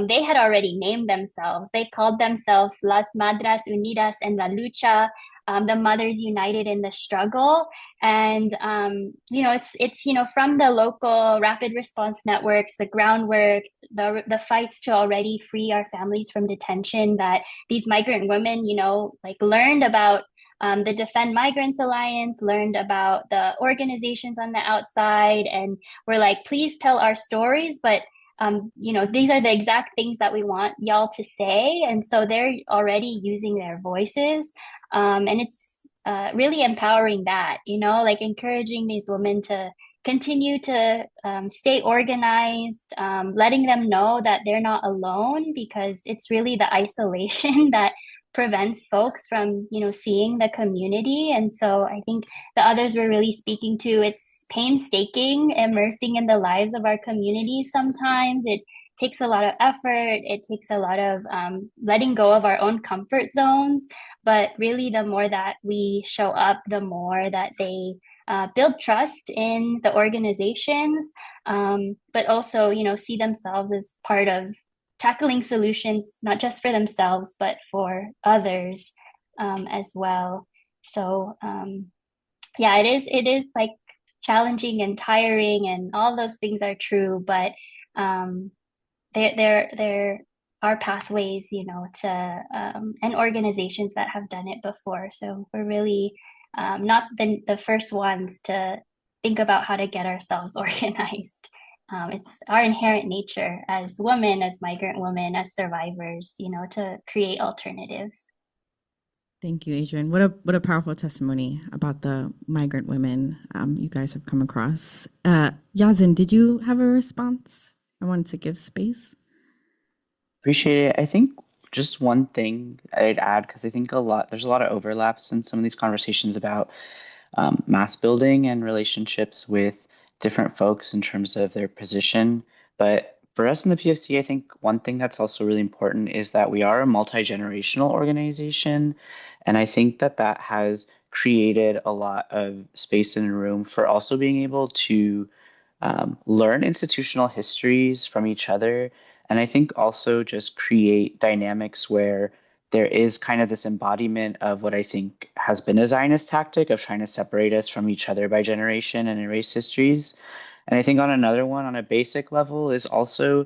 they had already named themselves. They called themselves Las Madras Unidas en la Lucha, the Mothers United in the Struggle. And, you know, it's, you know, from the local rapid response networks, the groundwork, the fights to already free our families from detention that these migrant women, you know, like learned about the Defend Migrants Alliance, learned about the organizations on the outside, and we're like, please tell our stories, but you know, these are the exact things that we want y'all to say. And so they're already using their voices. And it's really empowering that, you know, like encouraging these women to continue to stay organized, letting them know that they're not alone, because it's really the isolation that prevents folks from, you know, seeing the community. And so I think the others we're really speaking to, it's painstaking immersing in the lives of our communities. Sometimes it takes a lot of effort. It takes a lot of letting go of our own comfort zones. But really, the more that we show up, the more that they build trust in the organizations, but also, you know, see themselves as part of tackling solutions, not just for themselves, but for others as well. So yeah, it is like challenging and tiring, and all those things are true, but there are pathways, you know, to and organizations that have done it before. So we're really not the first ones to think about how to get ourselves organized. It's our inherent nature as women, as migrant women, as survivors, you know, to create alternatives. Thank you, Adrian. What a powerful testimony about the migrant women you guys have come across. Yazin, did you have a response? I wanted to give space. Appreciate it. I think just one thing I'd add, because I think there's a lot of overlaps in some of these conversations about mass building and relationships with different folks in terms of their position. But for us in the PFC, I think one thing that's also really important is that we are a multi-generational organization. And I think that that has created a lot of space and room for also being able to learn institutional histories from each other. And I think also just create dynamics where there is kind of this embodiment of what I think has been a Zionist tactic of trying to separate us from each other by generation and erase histories. And I think on another one, on a basic level, is also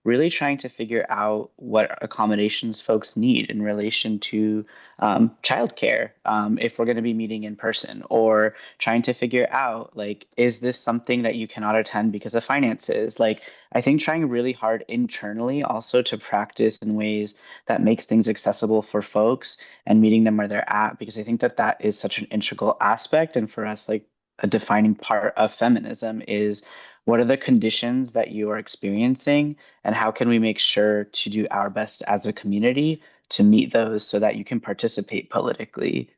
really trying to figure out what accommodations folks need in relation to childcare, if we're going to be meeting in person, or trying to figure out, like, is this something that you cannot attend because of finances? Like, I think trying really hard internally also to practice in ways that makes things accessible for folks and meeting them where they're at, because I think that that is such an integral aspect. And for us, like, a defining part of feminism is, what are the conditions that you are experiencing, and how can we make sure to do our best as a community to meet those so that you can participate politically?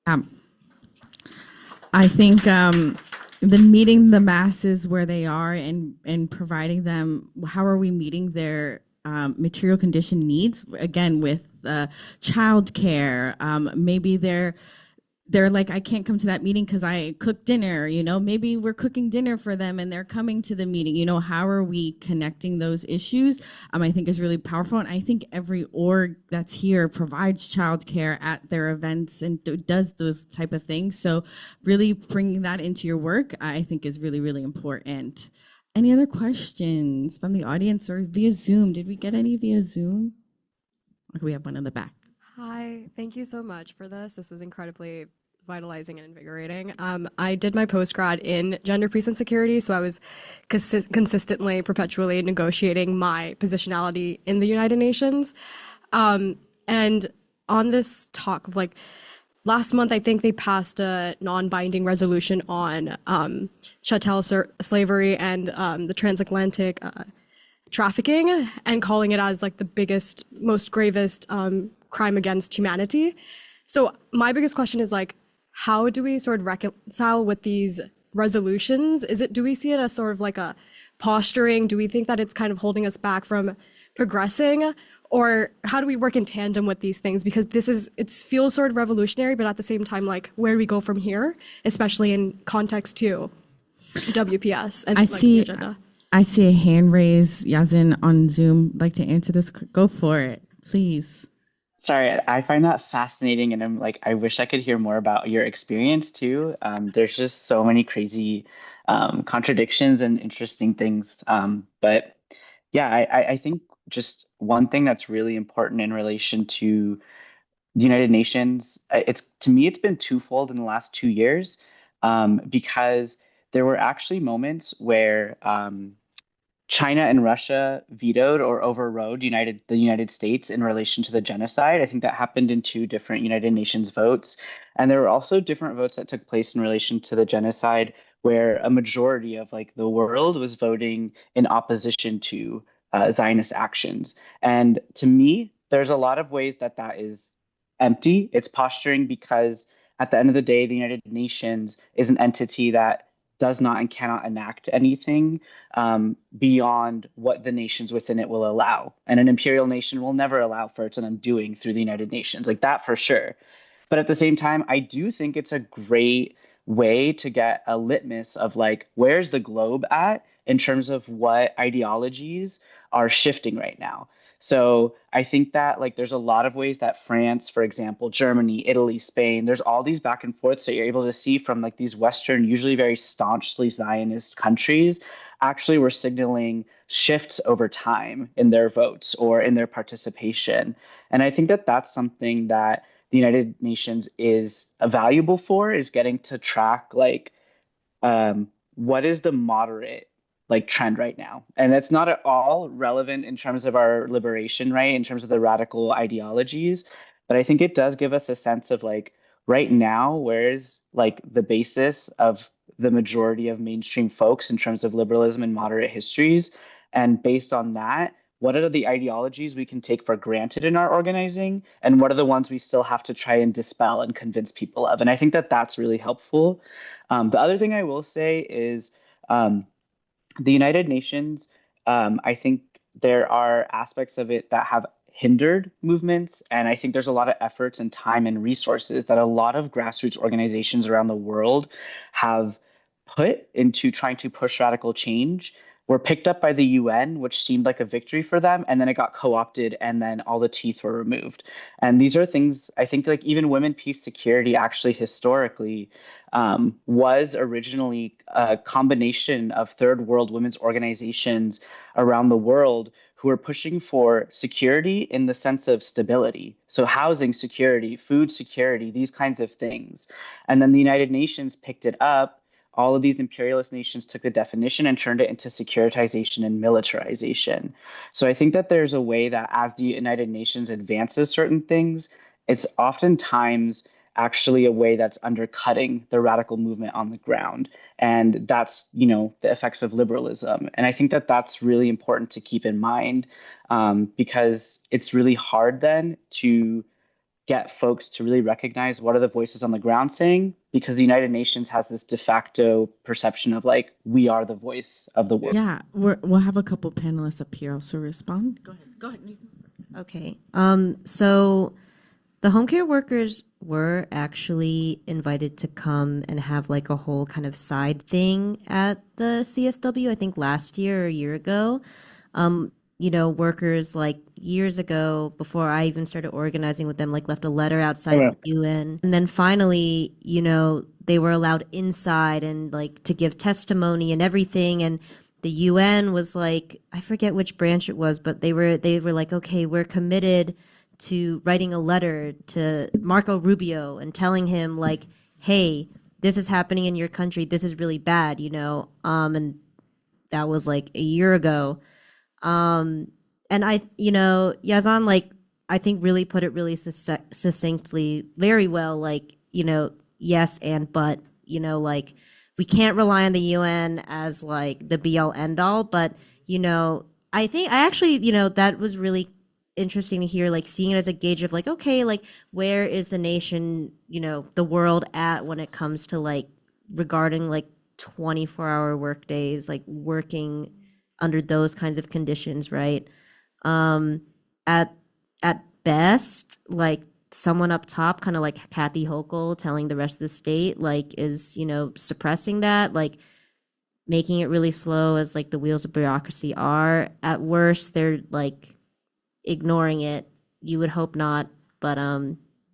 I think the meeting the masses where they are and providing them, how are we meeting their material condition needs, again, with childcare. Maybe they're like, I can't come to that meeting because I cooked dinner, you know, maybe we're cooking dinner for them and they're coming to the meeting. You know, how are we connecting those issues? I think is really powerful. And I think every org that's here provides childcare at their events and does those type of things. So really bringing that into your work, I think is really, really important. Any other questions from the audience or via Zoom? Did we get any via Zoom? Okay, we have one in the back. Hi, thank you so much for this. This was incredibly vitalizing and invigorating. I did my postgrad in gender peace and security, so I was consistently, perpetually negotiating my positionality in the United Nations. And on this talk of like, last month, I think they passed a non-binding resolution on chattel slavery and the transatlantic trafficking, and calling it as like the biggest, most gravest crime against humanity. So my biggest question is like, how do we sort of reconcile with these resolutions? Do we see it as sort of like a posturing? Do we think that it's kind of holding us back from progressing? Or how do we work in tandem with these things? Because it feels sort of revolutionary, but at the same time, like, where do we go from here, especially in context to WPS and the agenda? I see a hand raise. Yazin on Zoom, like to answer this. Go for it, please. Sorry, I find that fascinating, and I'm like, I wish I could hear more about your experience too. There's just so many crazy contradictions and interesting things. But yeah, I think just one thing that's really important in relation to the United Nations, to me, it's been twofold in the last 2 years, because there were actually moments where China and Russia vetoed or overrode the United States in relation to the genocide. I think that happened in 2 different United Nations votes. And there were also different votes that took place in relation to the genocide where a majority of like the world was voting in opposition to Zionist actions. And to me, there's a lot of ways that is empty. It's posturing because at the end of the day, the United Nations is an entity that does not and cannot enact anything beyond what the nations within it will allow. And an imperial nation will never allow for its undoing through the United Nations, like that for sure. But at the same time, I do think it's a great way to get a litmus of like, where's the globe at in terms of what ideologies are shifting right now. So I think that like there's a lot of ways that France, for example, Germany, Italy, Spain, there's all these back and forths that you're able to see from like these Western, usually very staunchly Zionist countries actually were signaling shifts over time in their votes or in their participation. And I think that that's something that the United Nations is valuable for, is getting to track like what is the moderate like trend right now. And that's not at all relevant in terms of our liberation, right? In terms of the radical ideologies. But I think it does give us a sense of like right now, where is like the basis of the majority of mainstream folks in terms of liberalism and moderate histories. And based on that, what are the ideologies we can take for granted in our organizing? And what are the ones we still have to try and dispel and convince people of? And I think that that's really helpful. The other thing I will say is the United Nations, I think there are aspects of it that have hindered movements. And I think there's a lot of efforts and time and resources that a lot of grassroots organizations around the world have put into trying to push radical change were picked up by the UN, which seemed like a victory for them. And then it got co-opted and then all the teeth were removed. And these are things, I think like even women, peace, security actually historically was originally a combination of third world women's organizations around the world who were pushing for security in the sense of stability. So housing security, food security, these kinds of things. And then the United Nations picked it up. All of these imperialist nations took the definition and turned it into securitization and militarization. So I think that there's a way that as the United Nations advances certain things, it's oftentimes actually a way that's undercutting the radical movement on the ground. And that's, the effects of liberalism. And I think that that's really important to keep in mind because it's really hard then to get folks to really recognize what are the voices on the ground saying, because the United Nations has this de facto perception of like, we are the voice of the world. Yeah, we'll have a couple panelists up here also respond. Go ahead. Okay. So the home care workers were actually invited to come and have like a whole kind of side thing at the CSW, I think last year or a year ago. Workers like years ago, before I even started organizing with them, like left a letter outside of the UN. And then finally, they were allowed inside and like to give testimony and everything. And the UN was like, I forget which branch it was, but they were like, okay, we're committed to writing a letter to Marco Rubio and telling him like, hey, this is happening in your country, this is really bad, you know. And that was like a year ago. And I, you know, Yazan, like, I think really put it really succinctly very well, like, you know, yes and but, you know, like, we can't rely on the UN as like the be all end all, but, you know, I actually, you know, that was really interesting to hear, like seeing it as a gauge of like, okay, like where is the nation, you know, the world at when it comes to like regarding like 24-hour work days, like working under those kinds of conditions, right? At best, like someone up top, kind of like Kathy Hochul telling the rest of the state, like is, you know, suppressing that, like making it really slow as like the wheels of bureaucracy are. At worst, they're like ignoring it. You would hope not, but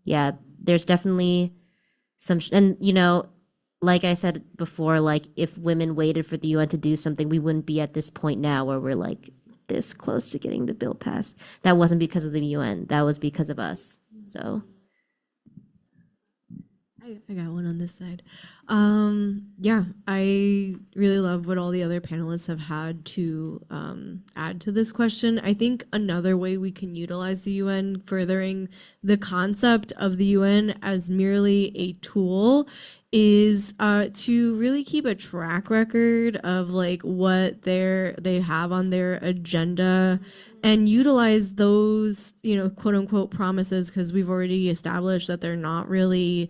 yeah, there's definitely some and you know, like I said before, like if women waited for the UN to do something, we wouldn't be at this point now where we're like this close to getting the bill passed. That wasn't because of the UN, that was because of us. So I got one on this side. Yeah, I really love what all the other panelists have had to add to this question. I think another way we can utilize the UN, furthering the concept of the UN as merely a tool, is to really keep a track record of like what they have on their agenda and utilize those, you know, quote unquote promises, because we've already established that they're not really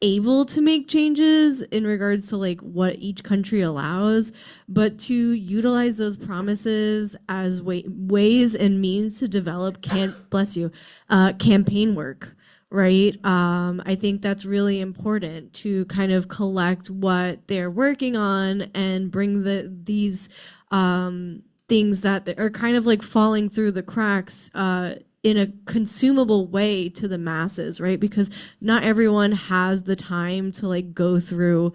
able to make changes in regards to like what each country allows, but to utilize those promises as ways and means to develop campaign work, right? I think that's really important to kind of collect what they're working on and bring these things that are kind of like falling through the cracks in a consumable way to the masses, right? Because not everyone has the time to like go through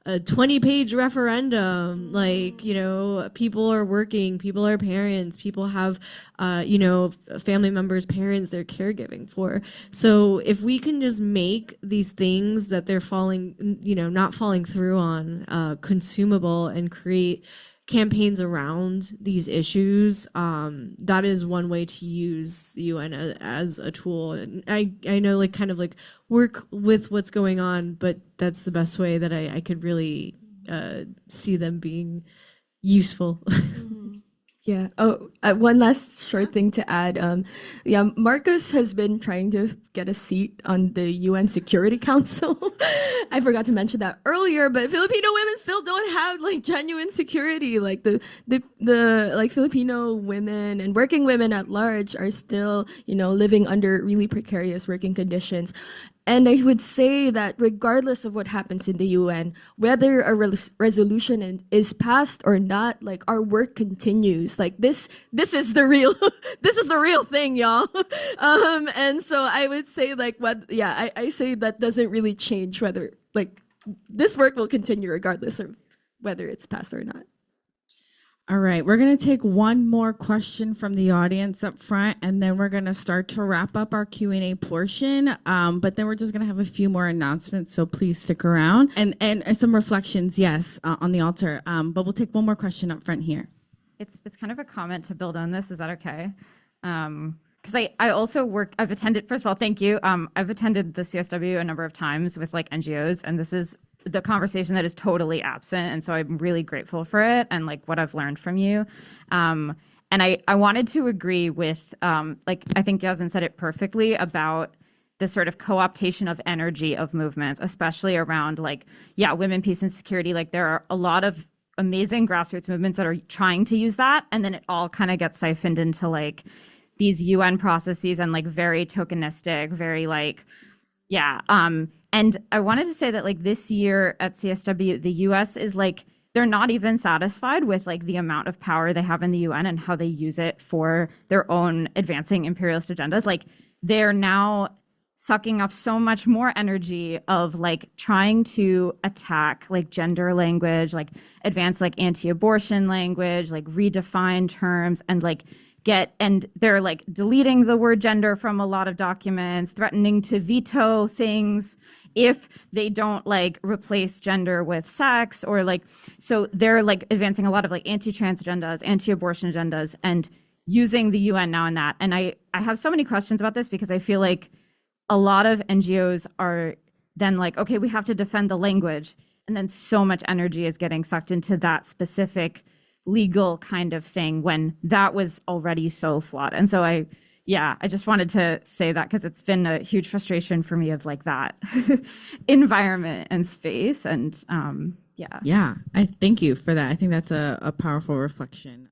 a 20-page referendum. Like, you know, people are working, people are parents, people have, you know, family members, parents they're caregiving for. So if we can just make these things that they're falling, you know, not falling through on consumable and create campaigns around these issues, that is one way to use the UN as a tool. And I know like kind of like work with what's going on, but that's the best way that I could really see them being useful. Yeah. Oh, one last short thing to add. Yeah, Marcus has been trying to get a seat on the UN Security Council. I forgot to mention that earlier, but Filipino women still don't have like genuine security. Like the like Filipino women and working women at large are still, you know, living under really precarious working conditions. And I would say that regardless of what happens in the UN, whether a resolution is passed or not, like our work continues. Like this is the real, this is the real thing, y'all. And so I would say like I say that doesn't really change whether like this work will continue regardless of whether it's passed or not. All right, we're going to take one more question from the audience up front, and then we're going to start to wrap up our Q&A portion. But then we're just going to have a few more announcements, so please stick around. And some reflections, yes, on the altar. But we'll take one more question up front here. It's kind of a comment to build on this. Is that okay? Because I also I've attended, first of all, thank you. I've attended the CSW a number of times with like NGOs, and this is the conversation that is totally absent. And so I'm really grateful for it and like what I've learned from you. And I wanted to agree with, like, I think Yazan said it perfectly about the sort of co-optation of energy of movements, especially around like, yeah, women, peace and security. Like there are a lot of amazing grassroots movements that are trying to use that. And then it all kind of gets siphoned into like these UN processes and like very tokenistic, very like, yeah. And I wanted to say that like this year at CSW, the US is like, they're not even satisfied with like the amount of power they have in the UN and how they use it for their own advancing imperialist agendas. Like they're now sucking up so much more energy of like trying to attack like gender language, like advance like anti-abortion language, like redefine terms and like and they're like deleting the word gender from a lot of documents, threatening to veto things if they don't like replace gender with sex, or like, so they're like advancing a lot of like anti-trans agendas, anti-abortion agendas, and using the UN now in that. And I have so many questions about this, because I feel like a lot of NGOs are then like, okay, we have to defend the language. And then so much energy is getting sucked into that specific legal kind of thing when that was already so flawed. And so I just wanted to say that, because it's been a huge frustration for me of like that environment and space. And Yeah, I thank you for that. I think that's a powerful reflection.